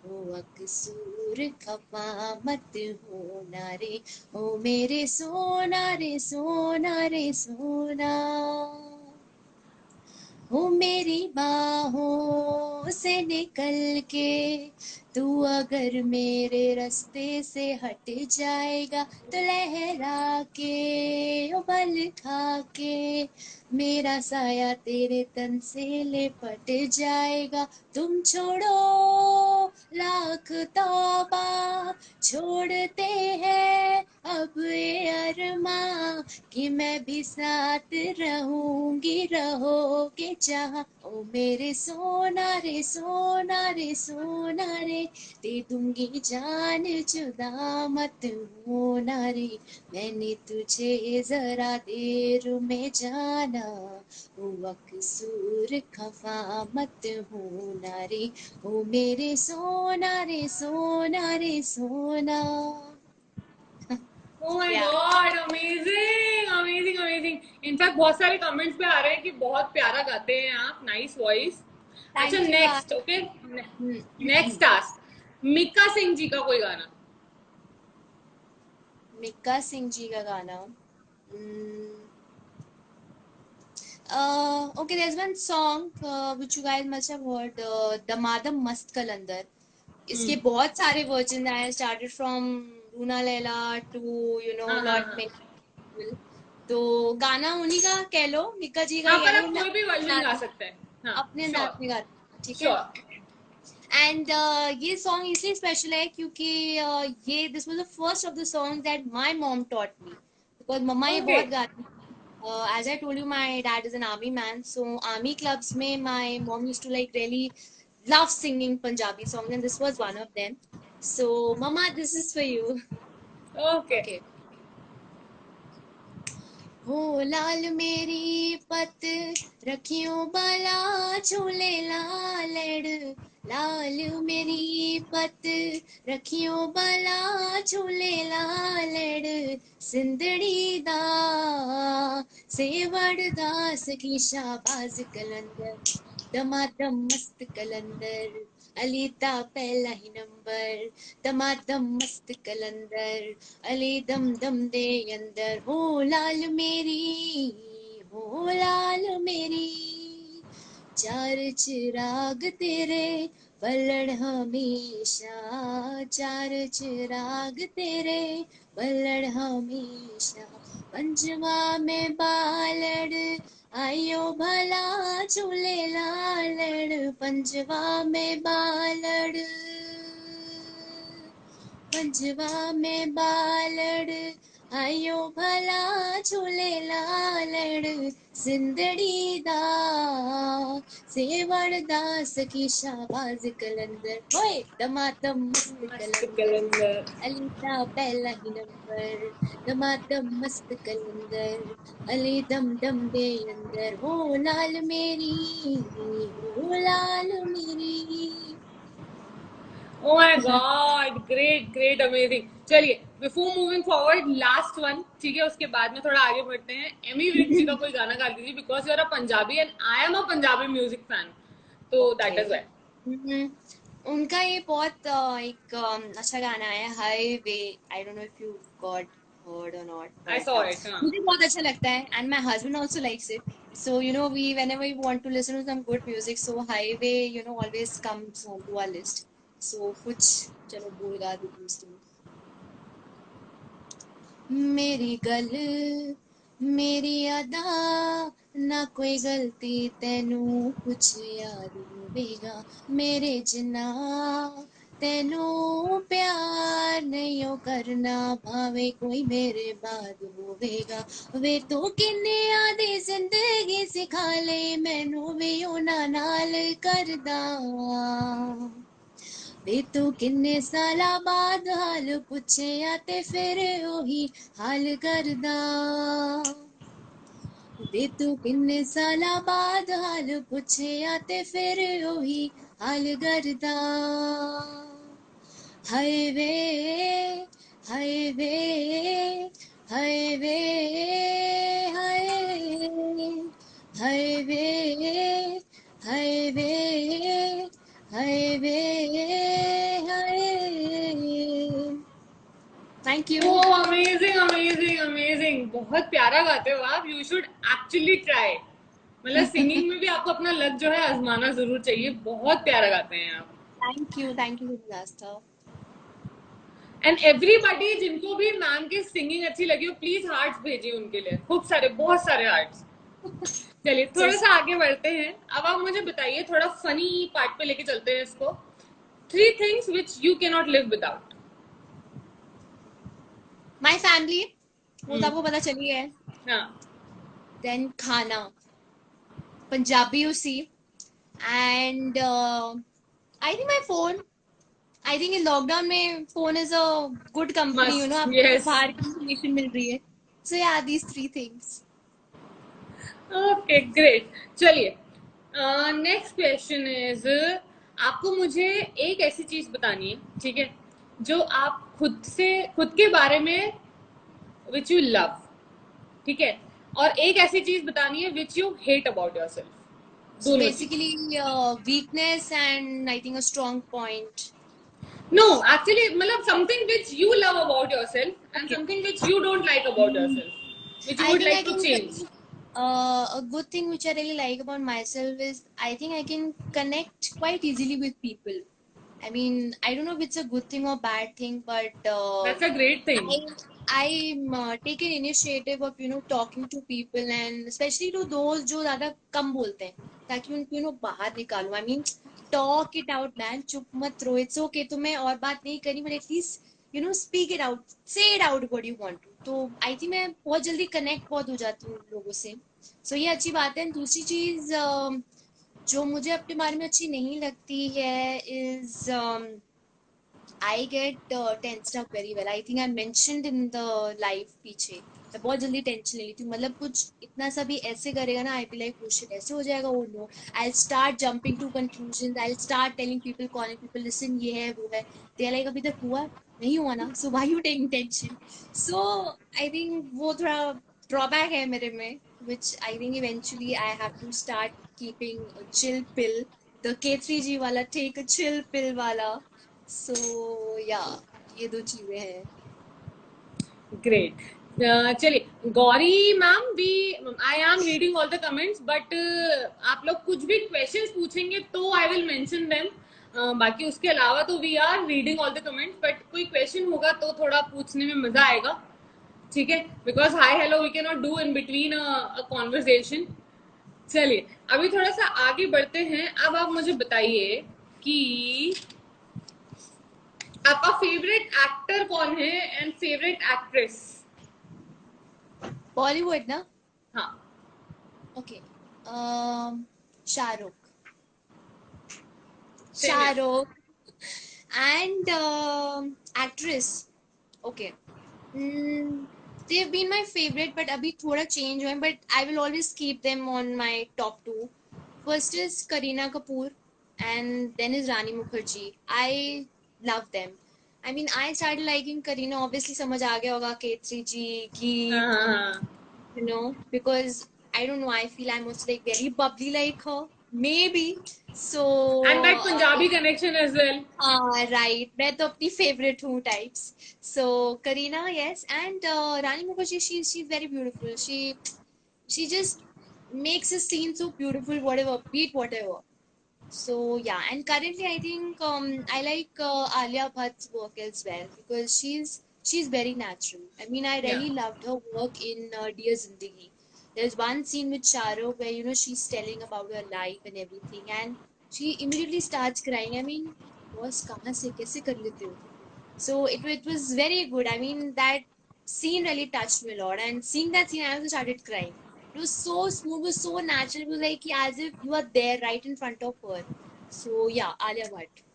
ओ अकसूर खफा मत होना रे, ओ मेरे सोना रे सोना रे सोना. हो मेरी बाहों से निकल के तू अगर मेरे रास्ते से हट जाएगा तो लहरा के उबल खा के मेरा साया तेरे तन से लिपट जाएगा। तुम छोड़ो लाख तौबा छोड़ते हैं अब ये अरमां कि मैं भी साथ रहूंगी रहोगे जहाँ। ओ मेरे सोना रे सोना रे सोना रे दे दूंगी जान जुदा मत होना रे मैंने तुझे जरा देर में जाना ओ अकसूर खफा मत होना रे ओ मेरे सोना रे सोना रे सोना। Oh my Yeah. God, amazing, amazing, amazing. In fact बहुत सारे कमेंट्स पे आ रहे हैं कि बहुत प्यारा गाते हैं आप, नाइस वॉइस। अच्छा Thank you. Next, okay, next Hmm. Task, Mika Singh ji का कोई गाना। मिक्का सिंह जी का गाना। Okay, there's one song which you guys must have heard, दमादम मस्त कलंदर। इसके बहुत सारे वर्जन आए, started from Runa Laila to हाँ हाँ lot हाँ many people। तो गाना उन्हीं का कह लो, मिक्का जी का हाँ, ही कह पर लो, आप मैं कोई भी वर्जन गा सकते हैं। हाँ, अपने अंदाज श्योर में गाती हूँ, ठीक है। श्योर। एंड ये सॉन्ग इसलिए स्पेशल है क्योंकि ये this was the first of the song that my mom taught me, because मम्मा ये ओके, बहुत गाती। As I told you, my dad is an army man, so army clubs mein my mom used to like really love singing Punjabi songs, and this was one of them. So, Mama, this is for you. Okay. Okay. हो लाल मेरी पत रखियो बाला झूले लालड़ लाल मेरी पत रखियो बाला झूले लालड़ सिंधड़ी दा सेवड़ दास की शाबाज कलंदर दमादम मस्त कलंदर अली दा पहला ही नंबर दमादम मस्त कलंदर अली दम दम दे अंदर हो लाल मेरी हो लाल मेरी चार चिराग तेरे पलड़ हमेशा चार चिराग तेरे पलड़ हमेशा पंजवा में बालड़ आयो भला झूले लालड़ पंजवा में बालड़ पंजवा में बालड़ आयो भला झूले लालड़ सिंदड़ी दा सेवड़ दास की शाबाज कलंदर होए दमादम मस्त मस्त कलंदर कलंदर। अली दा पहला ही नंबर दमादम मस्त कलंदर अली दम दम दे अंदर हो लाल मेरी हो लाल मेरी। Oh my God, great, great, amazing. चलिए, before moving forward, last one, ठीक है, उसके बाद में थोड़ा आगे बढ़ते हैं। एमी विर्क जी का कोई गाना गा दीजिए, because you are a Punjabi and I am a Punjabi music fan. तो that is why. उनका ये बहुत एक अच्छा गाना है highway. I don't know if you got heard or not, I but saw it. हाँ. मुझे बहुत अच्छा लगता है and my husband also likes it. So we whenever we want to listen to some good music, so highway always comes onto our list. So कुछ चलो बोल गा देती हूँ उसको। मेरी गल मेरी अदा ना कोई गलती तेनू कुछ याद होवेगा मेरे जिन्ना तेनू प्यार नहीं ओ करना भावे कोई मेरे बाद होवेगा वे तो किन्ने आदे जिंदगी सिखा ले मैनू भी उन्हां नाल करदा वे तू किन्ने साला बाद हाल पुछया ते फिर ओही हाल करदा वे तू किन्ने साला बाद हाल पुछया ते फिर ओही हाल करदा हाय वे हाय वे हाय वे हाय हाय वे हाय वे हाय वे हाय। Thank you. Oh, amazing, amazing, amazing. बहुत प्यारा गाते हो आप. You should actually try. मतलब सिंगिंग में भी आपको अपना लक जो है आजमाना जरूर चाहिए, बहुत प्यारा गाते हैं आप। थैंक यू रास्ता। एंड एवरीबॉडी जिनको भी मैम की सिंगिंग अच्छी लगी हो, प्लीज हार्ट्स भेजिए उनके लिए, खूब सारे, बहुत सारे हार्ट्स। चलिए थोड़ा सा जस्ट आगे बढ़ते हैं। अब आप मुझे बताइए, थोड़ा फनी पार्ट पे लेके चलते हैं इसको। 3 things which you can not live without. My family, वो तो आपको पता चली है। हाँ। देन खाना, पंजाबी उसी, and I think my phone. I think इस लॉकडाउन में phone is a good company, you know, मस्त, आपको यस। बाहर की इन्फॉर्मेशन मिल रही है। सो या दीज 3 थिंग्स। Okay great. चलिए नेक्स्ट क्वेश्चन इज, आपको मुझे एक ऐसी चीज बतानी है, ठीक है, जो आप खुद के बारे में विच यू लव, ठीक है, और एक ऐसी चीज बतानी है which you hate about yourself, so दोनों चीज। Basically weakness and I think a strong point. No, actually मतलब something which you love about yourself and okay. Something which you don't like about yourself, which you I would think I like to can change. a good thing which I really like about myself is I think I can connect quite easily with people. I mean, I don't know if it's a good thing or bad thing, but that's a great thing. I I take an initiative of talking to people and especially to those जो ज़्यादा कम बोलते हैं, ताकि उनको बाहर निकालूं। I mean, talk it out man, चुप मत रहो। It's okay, तुम्हें और बात नहीं करनी, but at least speak it out, say it out what you want to। तो आई थिंक मैं बहुत जल्दी कनेक्ट बहुत हो जाती हूँ लोगों से। सो ये अच्छी बात है। दूसरी चीज जो मुझे अपने बारे में अच्छी नहीं लगती है is I get tensed up very well. I think I mentioned in the life पीछे, मैं बहुत जल्दी टेंशन ले लेती हूँ। मतलब कुछ इतना सा भी ऐसे करेगा ना, I be like, oh shit, ऐसे हो जाएगा, oh no. I start jumping to conclusion, I start telling people, calling people, listen, ये है वो है। दे लाइक, अभी तक हुआ नहीं हुआ ना, so why you taking tension. So I think वो थोड़ा ड्रॉबैक है मेरे में, which I think eventually I have to start keeping a chill pill, the K3G वाला, take a chill pill वाला। सो या ये 2 चीजें हैं। ग्रेट। चलिए Gauri ma'am, we I am reading all the comments, but आप लोग कुछ भी क्वेश्चंस पूछेंगे तो आई विल मेंशन देम। बाकी उसके अलावा तो we are reading all the comments, but कोई क्वेश्चन होगा तो थोड़ा पूछने में मजा आएगा, ठीक है, because hi hello we can not do in between a conversation. चलिए अभी थोड़ा सा आगे बढ़ते हैं। अब आप मुझे बताइए कि आपका फेवरेट एक्टर कौन है एंड फेवरेट एक्ट्रेस। बॉलीवुड ना? हाँ। ओके। शाहरुख। सेम यार। Shahrukh and actress, okay, they've been my favorite, but अभी थोड़ा change हुए हैं, but I will always keep them on my top 2. First is Kareena Kapoor and then is Rani Mukherjee. I love them. I mean, I started liking Kareena, obviously समझ आ गया होगा K3G की, हाँ हाँ हाँ। because I don't know, I feel I'm also like very bubbly like her, maybe. So and that Punjabi connection as well. हाँ right, मैं तो अपनी फेवरेट हूँ types. So Kareena, yes, and Rani Mukherjee, she very beautiful. She just makes a scene so beautiful, whatever, be it whatever. So yeah, and currently I think I like Alia Bhatt's work as well, because she's very natural. I mean, I या really loved her work in Dear Zindagi. There's one scene with Sharo where she's telling about her life and everything, and she immediately starts crying. I mean, boss, कहाँ से कैसे कर लेते हो? So it was very good. I mean, that scene really touched me a lot, and seeing that scene, I also started crying. It was so smooth, it was so natural. It was like as if you are there right in front of her. So yeah, Alia Bhatt.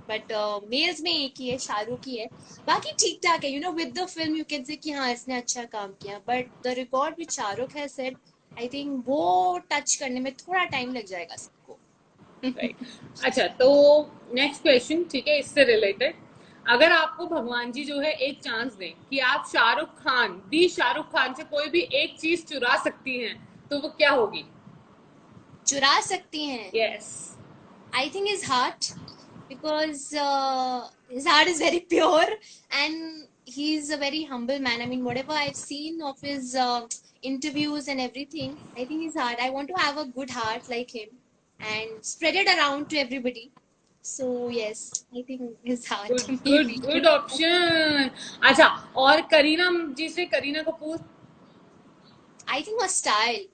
But males में एक ही है, शाहरुख ही है। बाकी ठीक ठाक है, with the film you can say कि हाँ इसने अच्छा काम किया, बट द रिकॉर्ड विच शाहरुख है सेट, आई थिंक वो टच करने में थोड़ा टाइम लग जाएगा सबको। राइट। अच्छा तो नेक्स्ट क्वेश्चन, ठीक है, इससे रिलेटेड, अगर आपको भगवान जी जो है एक चांस दें कि आप शाहरुख खान से कोई भी एक चीज चुरा सकती हैं, तो वो क्या होगी। चुरा सकती हैं? Yes. I think his heart, because his heart is very pure, and he's a very humble man. I mean, whatever I've seen of his interviews and everything, I think he's hard. I want to have a good heart like him and spread it around to everybody. So yes, I think his heart good good maybe. Good option. अच्छा, और करीना जी से, Kareena Kapoor. I think her style.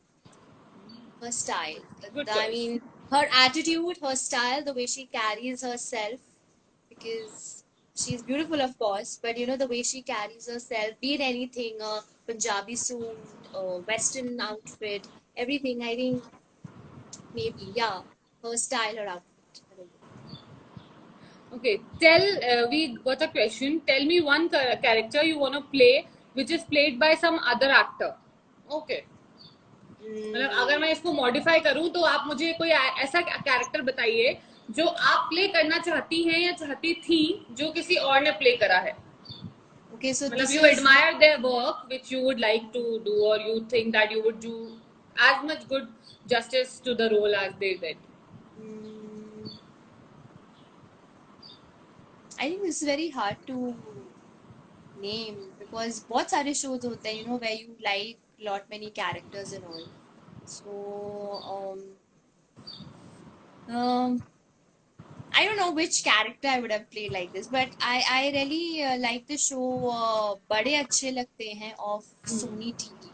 Good I choice. mean, her attitude, her style, the way she carries herself, because she's beautiful, of course, but you know, the way she carries herself, be it anything, a Punjabi suit, a Western outfit, everything, I think maybe, yeah, her style, her outfit. Okay, tell, we got a question. Tell me one character you want to play which is played by some other actor. Okay. मतलब अगर Mm, मैं इसको modify करूं तो आप मुझे कोई ऐसा कैरेक्टर बताइए जो आप प्ले करना चाहती हैं या चाहती थी, जो किसी और ने प्ले करा है. okay, so मतलब this you is, admire their work which you would like to do, or you think that you would do as much good justice to the role as they did. mm, I think this is very hard to name because बहुत सारे shows होते हैं, you know, where you like lot many characters and all. So, I don't know which character I would have played like this, but I really like the show बड़े अच्छे लगते हैं of Sony TV.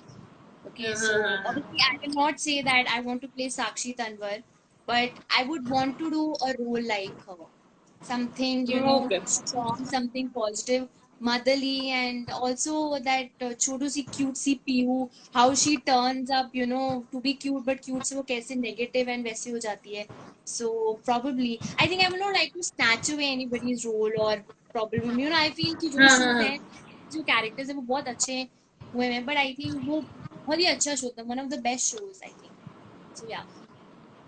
Okay, हाँ, so हाँ, हाँ. obviously I will not say that I want to play Sakshi Tanwar, but I would want to do a role like her. Something, you know, Okay. strong, something positive, motherly, and also that Chhotu C cute C Pihu, how she turns up, you know, to be cute, but cute से वो कैसे negative and वैसे हो जाती है. So probably, I think I will not like to snatch away anybody's role or problem. You know, I feel कि जो हाँ, हाँ, shows हाँ. हैं, जो characters हैं वो बहुत अच्छे हुए हैं, but I think वो बहुत ही अच्छा शो था, one of the best shows I think. So yeah,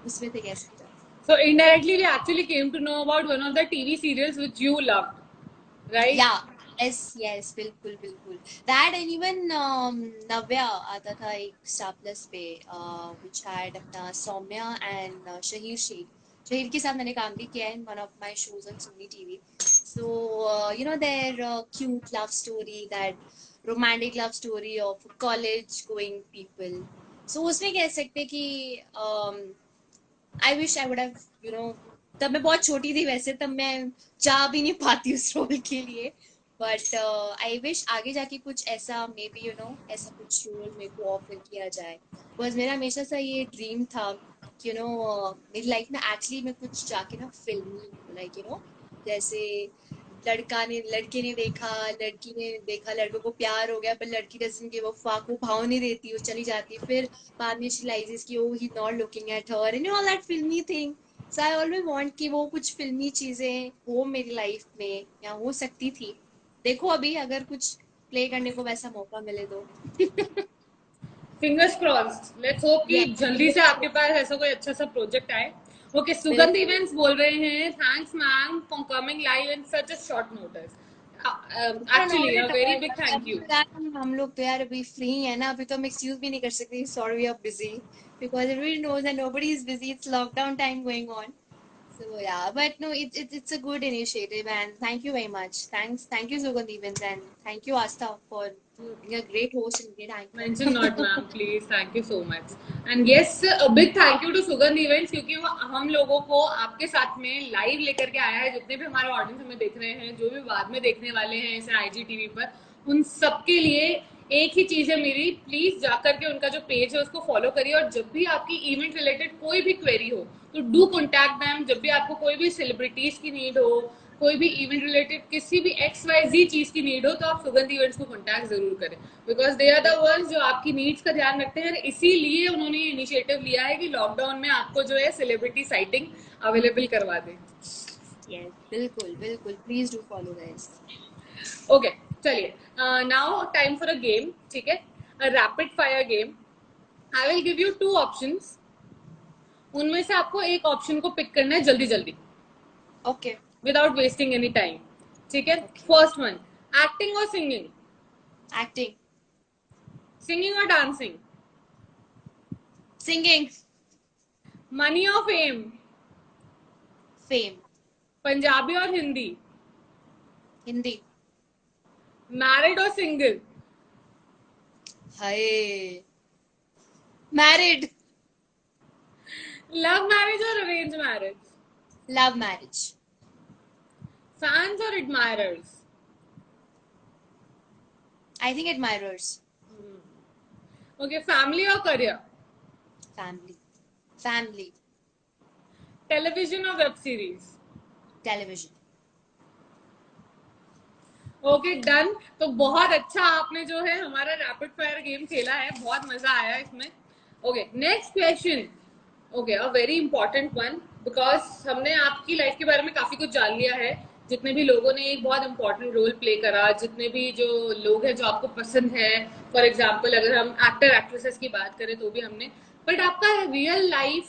उसमें थे कह सकते हैं. So indirectly, we actually came to know about one of the TV serials which you loved, right? Yeah, yes, बिल्कुल बिल्कुल. That and even नव्या आता था एक Star Plus पे, which had अपना सौम्या and शहीर शेख. शहीर के साथ मैंने काम भी किया है in one of my shows on Sony TV. So you know their cute love story, that romantic love story of college going people. So उसमें कह सकते कि I wish I would have, you know, तब मैं बहुत छोटी थी वैसे, तब मैं जा भी नहीं पाती उस रोल के लिए, बट आई विश आगे जाके कुछ ऐसा मे बी, यू नो, ऐसा कुछ रोल मेरे को ऑफर किया जाए, बिकॉज मेरा हमेशा से ये ड्रीम था कि, यू नो, मेरी लाइफ में एक्चुअली मैं कुछ जाके ना फिल्मी, लाइक, यू नो, जैसे लड़के ने देखा, लड़की ने देखा, लड़कों को प्यार हो गया, पर लड़की डजंट गिव अ फक, वो भाव नहीं देती, वो चली जाती है, फिर बाद में she realizes कि oh he's not looking at her and you know all that filmy thing. So I always want कि वो कुछ फिल्मी चीजें हो मेरी लाइफ में या हो सकती थी. देखो अभी अगर कुछ प्ले करने को वैसा मौका मिले तो. Fingers crossed. लेट्स होप कि Yes, जल्दी से आपके पास ऐसा कोई अच्छा सा प्रोजेक्ट आए. ओके, सुगंध बिल्कुल. इवेंट्स बोल रहे हैं, thanks ma'am for coming live in such a short notice. No, actually not a at very all. Big But thank अभी यू. तो यार हम लोग तो यार अभी फ्री है ना, अभी तो हम एक्सक्यूज भी नहीं कर सकते, sorry we are busy, because everybody knows that nobody is busy, it's lockdown time going on. So yeah, but no, it's a good initiative, and thank you very much. Thank you Sugandh Evans, and thank you Astha for being a great host and great mention anchor. Not ma'am please. Thank you so much. And yes, a big thank you to Sugandh events, क्योंकि वो हम लोगों को आपके साथ में live लेकर के आया है. जितने भी हमारे ऑडियंस हमें देख रहे हैं, जो भी बाद में देखने वाले हैं इसे IGTV पर, उन सबके लिए एक ही चीज है मेरी, प्लीज जाकर के उनका जो पेज है उसको फॉलो करिए, और जब भी आपकी इवेंट रिलेटेड कोई भी क्वेरी हो तो डू कॉन्टैक्ट दैम. जब भी आपको कोई भी सेलिब्रिटीज की नीड हो, कोई भी इवेंट रिलेटेड किसी भी XYZ चीज की नीड हो, तो आप सुगंध इवेंट्स को कॉन्टैक्ट जरूर करें, because they are the ones जो आपकी नीड्स का ध्यान रखते हैं. इसीलिए उन्होंने ये इनिशिएटिव लिया है कि लॉकडाउन में आपको जो है सेलिब्रिटी साइटिंग अवेलेबल करवा दें. Yes, बिल्कुल बिल्कुल. Please do follow guys. Okay, चलिए, now time for a game. ठीक है, rapid fire game. I will give you two options. उनमें से आपको एक ऑप्शन को पिक करना है जल्दी जल्दी, Okay, without wasting any time. ठीक है. okay. फर्स्ट वन, एक्टिंग और सिंगिंग. Acting, सिंगिंग और डांसिंग. singing, मनी और फेम. fame, पंजाबी और हिंदी. Hindi, मैरिड और सिंगल? हाय, मैरिड। लव मैरिज और arrange marriage? Love marriage. Fans और admirers? I think admirers. Okay, family और करियर? फैमिली। फैमिली। टेलीविजन और web series? Television. Okay, done. तो बहुत अच्छा आपने जो है हमारा रैपिड फायर गेम खेला है, बहुत मजा आया इसमें। Okay, next question. Okay, a very important one, because हमने आपकी लाइफ के बारे में काफी कुछ जान लिया है। जितने भी लोगों ने एक बहुत इंपॉर्टेंट रोल प्ले करा, जितने भी जो लोग हैं जो आपको पसंद है, फॉर एग्जाम्पल अगर हम एक्टर एक्ट्रेसेस की बात करें तो भी हमने, बट आपका रियल लाइफ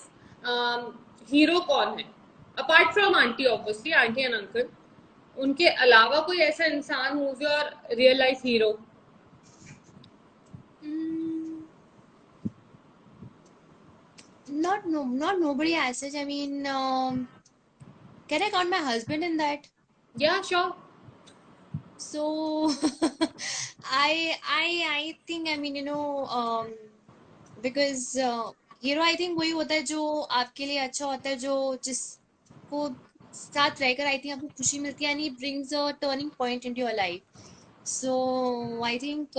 हीरो कौन है? Apart from aunty, obviously aunty and uncle, उनके अलावा कोई ऐसा इंसान who is your real life hero? Not nobody as such. I mean, can I count my husband in that? या sure. So I think, I mean, because hero I think वही होता है जो आपके लिए अच्छा होता है, जो जिसको साथ रहकर आई थिंक आपको खुशी मिलती है, and he brings a turning point into your life. So I think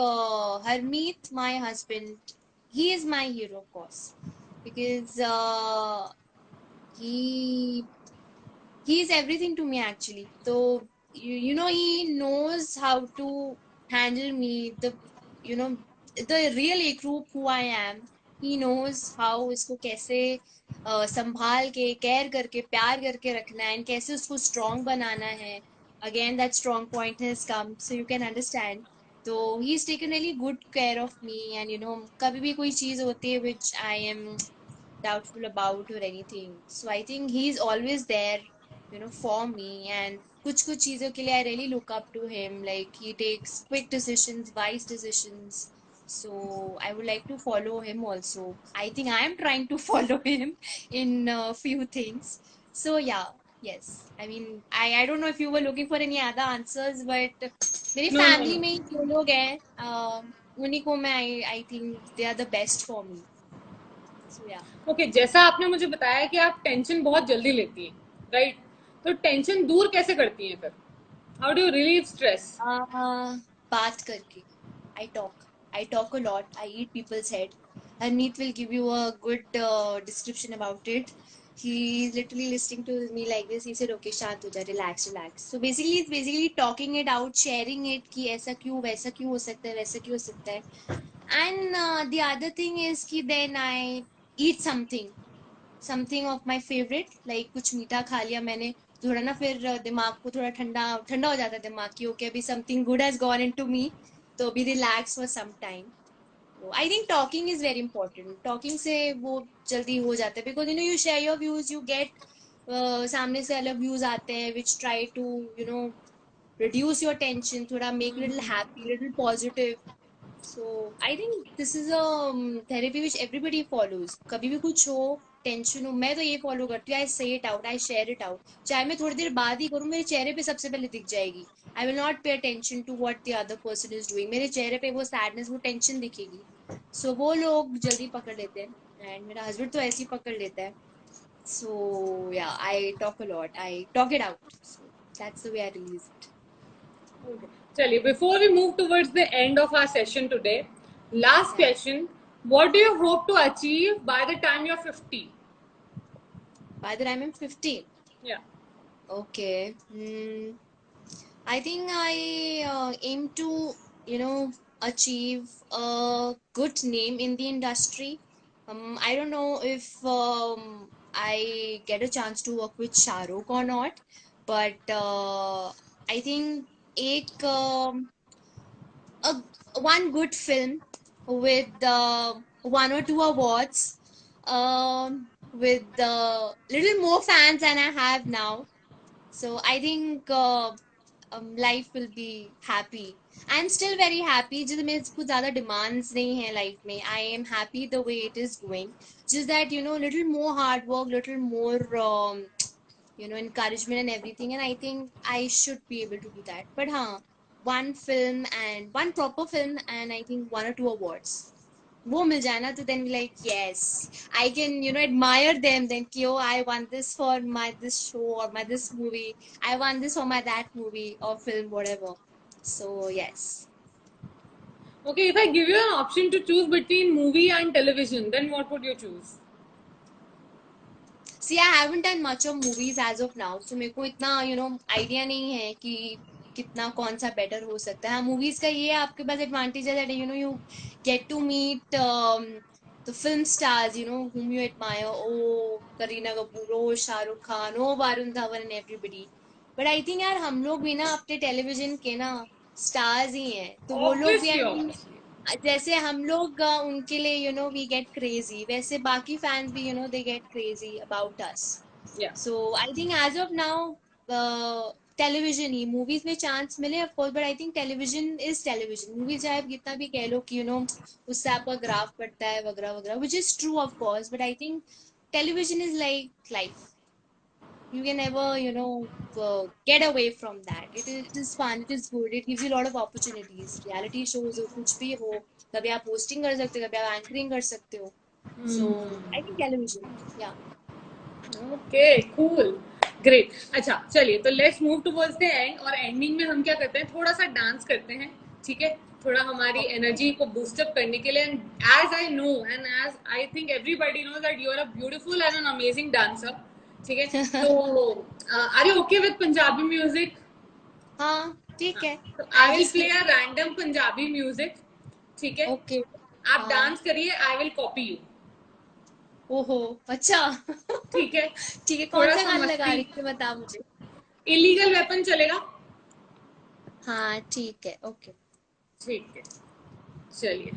Harmeet, my husband, he is my hero, of course, because he he is everything to me actually. So he knows how to handle me, the real एक रूप who I am. He knows how इसको कैसे संभाल के care करके प्यार करके रखना है, and कैसे उसको strong बनाना है. Again, that strong point has come, so you can understand. So he's taken really good care of me, and कभी भी कोई चीज होती है which I am doubtful about or anything. So I think he's always there, for me. And कुछ कुछ चीजों के लिए I really look up to him. Like he takes quick decisions, wise decisions. So I would like to follow him also. I think I am trying to follow him in a few things. So yeah, yes. I mean, I don't know if you were looking for any other answers, but मेरी no no family no. में ही जो लोग हैं, उन्हीं को मैं I think they are the best for me. So yeah. Okay, जैसा आपने मुझे बताया कि आप टेंशन बहुत जल्दी लेती हैं, राइट? तो टेंशन दूर कैसे करती हैं फिर? How do you relieve stress? बात करके. I talk a lot. I eat people's head. Harmeet will give you a good description about it. He's literally listening to me like this. He said, "Okay, शांत हो जा, relax, relax." So basically, it's basically talking it out, sharing it कि ऐसा क्यों, वैसा क्यों हो सकता है, वैसा क्यों हो सकता है. And the other thing is कि then I eat something of my favourite, like कुछ मीठा खा लिया मैंने, थोड़ा ना फिर दिमाग को थोड़ा ठंडा ठंडा हो जाता है दिमाग की. ओके, अभी something good has gone into me, तो अभी relax for some time. I think talking is very important. Talking से वो जल्दी हो जाता है, because you share your views, you get सामने से अलग व्यूज आते हैं which try to you know reduce your tension, थोड़ा make little happy, little positive. So I think this is a therapy which everybody follows. कभी भी कुछ हो, टेंशन हो, मैं तो ये फॉलो करती हूँ. आई से it out, I share it out. चाहे मैं थोड़ी देर बाद ही करूँ, मेरे चेहरे पे सबसे पहले दिख जाएगी. I will not pay attention to what the other person is doing. मेरे चेहरे पे वो सैडनेस, वो टेंशन दिखेगी. सो वो लोग जल्दी पकड़ लेते हैं, एंड मेरा हस्बैंड तो ऐसे ही पकड़ लेता है. So yeah, I talk a lot, I talk it out. So that's the way I release it. चलिए, before we move towards the end of our session today, last Yeah. Question, what do you hope to achieve by the time you are 50? By the time I'm 15. या। Okay. I think I aim to, achieve a good name in the industry. I don't know if I get a chance to work with Shah Rukh or not, but I think एक a one good film with one or two awards, with little more fans than I have now. So I think life will be happy. I'm still very happy. just मेरे कुछ ज़्यादा demands नहीं है life में. I am happy the way it is going. Just that little more hard work, little more encouragement and everything. And I think I should be able to do that. But हाँ, one film and one proper film and I think 1 or 2 awards. वो मिल जाए ना तो then we like yes, I can admire them then कि oh I won this for my this show or my this movie, I won this for my that movie or film whatever. So yes. Okay, if I give you an option to choose between movie and television, then what would you choose? See, I haven't done much of movies as of now, so मेरे को इतना idea नहीं है कि कितना कौन सा better हो सकता है. हाँ, मूवीज का ये है, आपके पास एडवांटेज है that you get to meet the film stars, whom you admire. Oh, Kareena Kapoor, oh, Shah Rukh Khan, oh, Varun Dhawan and everybody. But I think यार हम लोग भी ना अपने टेलीविजन के ना स्टार्स ही हैं, तो वो लोग भी Obviously. जैसे हम लोग उनके लिए वी गेट क्रेजी, वैसे बाकी फैंस भी they get crazy about us. Yeah. So I think as of now television ही, मूवीज में चांस मिले of course, but I think television is television. Movies चाहे आप कितना भी कह लो कि उससे आपका ग्राफ बढ़ता है वगैरह वगैरह, which is true of course, but I think television is like life. You can never get away from that. It is fun, it is good, it gives you a lot of opportunities. Reality shows हो, कुछ भी हो, कभी आप hosting कर सकते हो, कभी आप anchoring कर सकते हो. So I think television, yeah. Okay, cool. Great. अच्छा चलिए, तो let's move towards the and. और एंडिंग में हम क्या करते हैं, थोड़ा सा डांस करते हैं, ठीक है, थोड़ा हमारी एनर्जी को बूस्ट अप करने के लिए. And as I know and as I think everybody knows that you are a beautiful and an amazing dancer, ठीक है. तो are you okay with Punjabi music? हाँ ठीक है. तो I will play a random Punjabi music, ठीक है. Okay. आप डांस करिए, आई विल कॉपी यू. ओहो अच्छा. ठीक है. ठीक है, कौन सा गाना लगा रही थी बता मुझे. इलीगल वेपन चलेगा? हाँ ठीक है. ओके ठीक है, चलिए.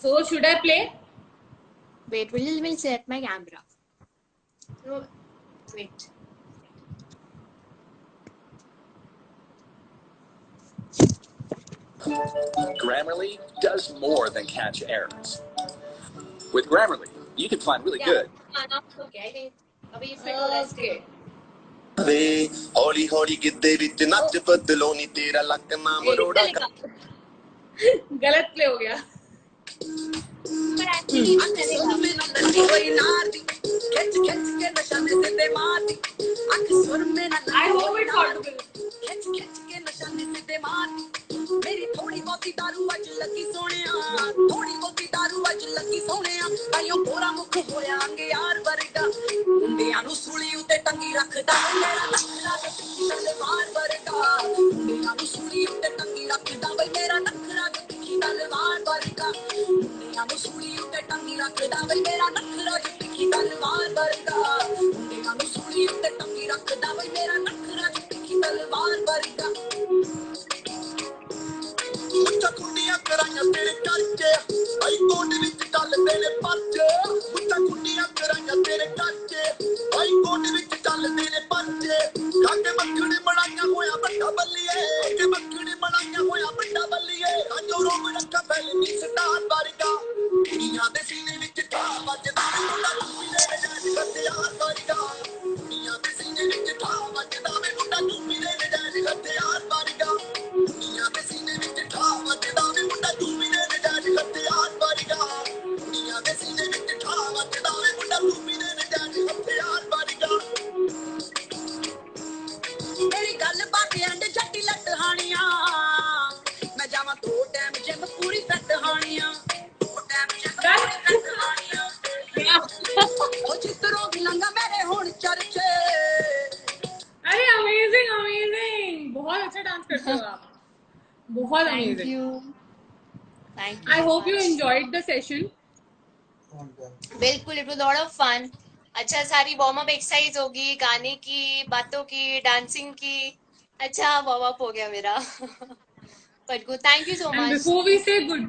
So should I play? Wait, we'll set my camera. No, wait. Grammarly does more than catch errors. With Grammarly, you can find really good. Okay, I think abhi fit ho raha है. वे हौली हौली गिद्दे विच नच बदलो नी तेरा luck ना मरोड़ा. गलत play हो गया. पर actually I hope it's audible. मेरी थोड़ी बहुती दारू अज लगी सोनिया, थोड़ी बहुती दारू अज लगी सोनिया, ताइयों पूरा मुख होया अंगे यार वर्गा, मुंडियां नु सूली उते टंगी रखदा मेरा नखरा तलवार वर्गा, मुंडियां नु सूली उते टंगी रखदा मेरा नखरा तलवार वर्गा, मुंडियां नु सूली उते टंगी रखदा मेरा नखरा तलवार वर्गा, मुंडियां नु सूली उते टंगी रखदा मेरा नखरा तलवार वर्गा. मुझा कुंडियां कराइयां तेरे करके, भाई कोट विच चल तेरे पर्चे, मुझा कुंडियां कराइयां तेरे करके, भाई कोट विच चल तेरे पर्चे, काके मक्खड़ी बनाइयां होया बड्डा बल्लिए, के मक्खड़ी बनाइयां होया बड्डा बल्लिए, अजो रोग रखा फैलनी स्टार वर्गा, दुनिया दे सीने विच ठा वजदा मुंडा चूपी दे जान हथियार वर्गा, दुनिया दे सीने विच ठा वजदा मुंडा चूपी दे जान हथियार वर्गा, दुनिया दे सीने विच ठा वजदा मुंडा चूपी दे जान हथियार वर्गा, दुनिया दे सीने विच ठा वजदा मुंडा चूपी दे जान हथियार वर्गा. मेरी गल बातें एंड जट्टी लट हानियां, मैं जावां 2 टाइम जिम पूरी फिट हानियां, 2 टाइम जिम पूरी फिट हानियां, ओ चित्रों भी लंगा मेरे हुण चर्चे. अरे अमेजिंग अमेजिंग, बहुत अच्छा डांस करते हो आप, बहुत Thank amazing. you. Thank you. I so hope you much. enjoyed the session. बिल्कुल, it was a lot of fun. अच्छा, सारी वार्म अप एक्सरसाइज होगी, गाने की, बातों की, डांसिंग की. अच्छा वार्म अप हो गया मेरा. But good. Thank you so And much. before we say good,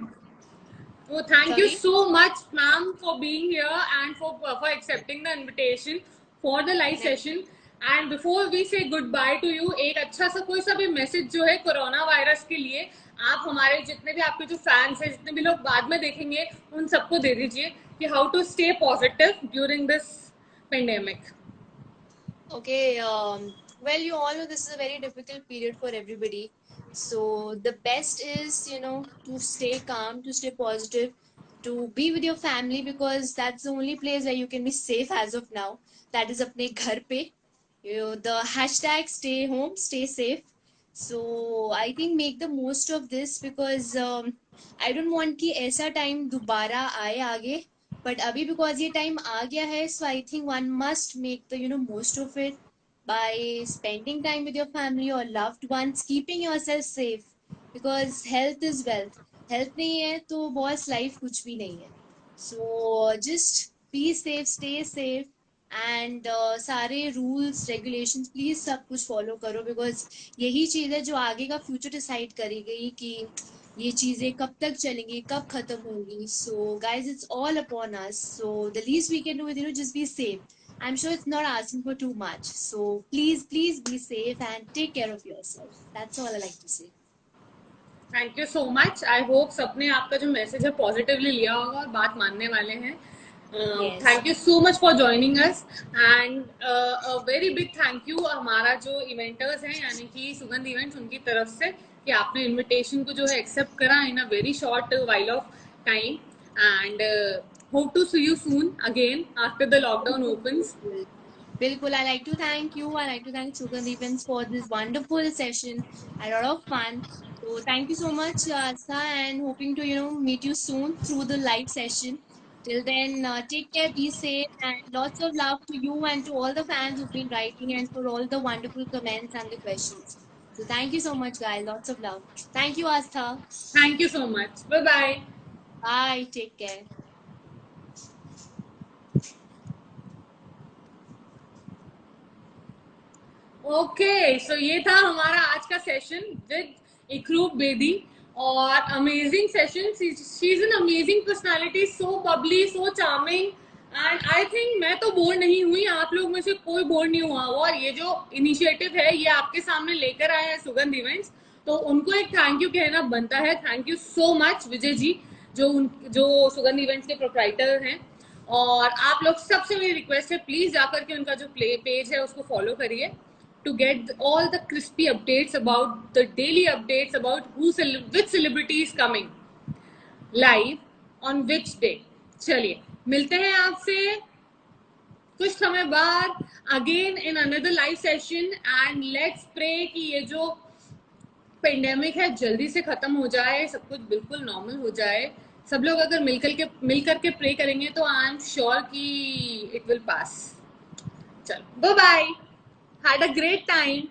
oh, thank you Sorry? so much, ma'am, for being here and for accepting the invitation for the live session. And before we say goodbye to you, एक अच्छा सा कोई सा भी message जो है corona virus के लिए आप हमारे जितने भी आपके जो फैंस हैं, जितने भी लोग बाद में देखेंगे, उन सबको दे दीजिए कि how to stay positive during this pandemic. Okay. Well, you all know this is a very difficult period for everybody. So the best is, to stay calm, to stay positive, to be with your family, because that's the only place where you can be safe as of now. That is apne ghar pe. The hashtag stay home, stay safe. So I think make the most of this, because I don't want कि ऐसा time दोबारा आए आगे. But अभी because ये time आ गया है, so I think one must make the most of it by spending time with your family or loved ones, keeping yourself safe, because health is wealth. Health नहीं है तो बॉस life कुछ भी नहीं है. So just be safe, stay safe, and सारे rules regulations please सब कुछ follow करो, because यही चीज़ है जो आगे का future decide करेगी कि ये चीज़ें कब तक चलेंगी, कब खत्म होंगी. So guys, it's all upon us. So the least we can do is just be safe. I'm sure it's not asking for too much. So please be safe and take care of yourself. That's all I like to say. Thank you so much. I hope सबने आपका जो message है positively लिया होगा और बात मानने वाले हैं. Yes. Thank you so much for joining us, and a very big thank you हमारा जो इवेंटर्स हैं यानी कि सुगंध इवेंट्स, उनकी तरफ से कि आपने इनविटेशन को जो है एक्सेप्ट करा in a very short while of time, and hope to see you soon again after the lockdown opens. Bilkul, I like to thank you. I like to thank Sugandh Events for this wonderful session. I had a lot of fun. So thank you so much, Asa, and hoping to meet you soon through the live session. Till then, take care, be safe, and lots of love to you and to all the fans who've been writing and for all the wonderful comments and the questions. So thank you so much, guys. Lots of love. Thank you, Astha. Thank you so much. Bye bye. Bye. Take care. Okay so ये था हमारा आज का session with इकरूप Bedi, और amazing session. She is an amazing personality, so Babli, so charming, and I think मैं तो bore नहीं हुई, आप लोग में से कोई बोर नहीं हुआ. और ये जो इनिशिएटिव है ये आपके सामने लेकर आए हैं सुगंध इवेंट्स, तो उनको एक थैंक यू कहना बनता है. Thank you so much Vijay ji, जो सुगंध इवेंट्स के प्रोप्राइटर हैं. और आप लोग सबसे मेरी रिक्वेस्ट है, प्लीज जाकर के उनका जो पेज है उसको फॉलो करिए to get all the crispy updates about the daily updates about which celebrity is coming live on which day. चलिए मिलते हैं आपसे कुछ समय बाद again in another live session, and let's pray कि ये जो पेंडेमिक है जल्दी से खत्म हो जाए, सब कुछ बिल्कुल नॉर्मल हो जाए. सब लोग अगर मिलकर के प्रे करेंगे तो आई एम श्योर कि इट विल पास. चलो bye bye. Had a great time.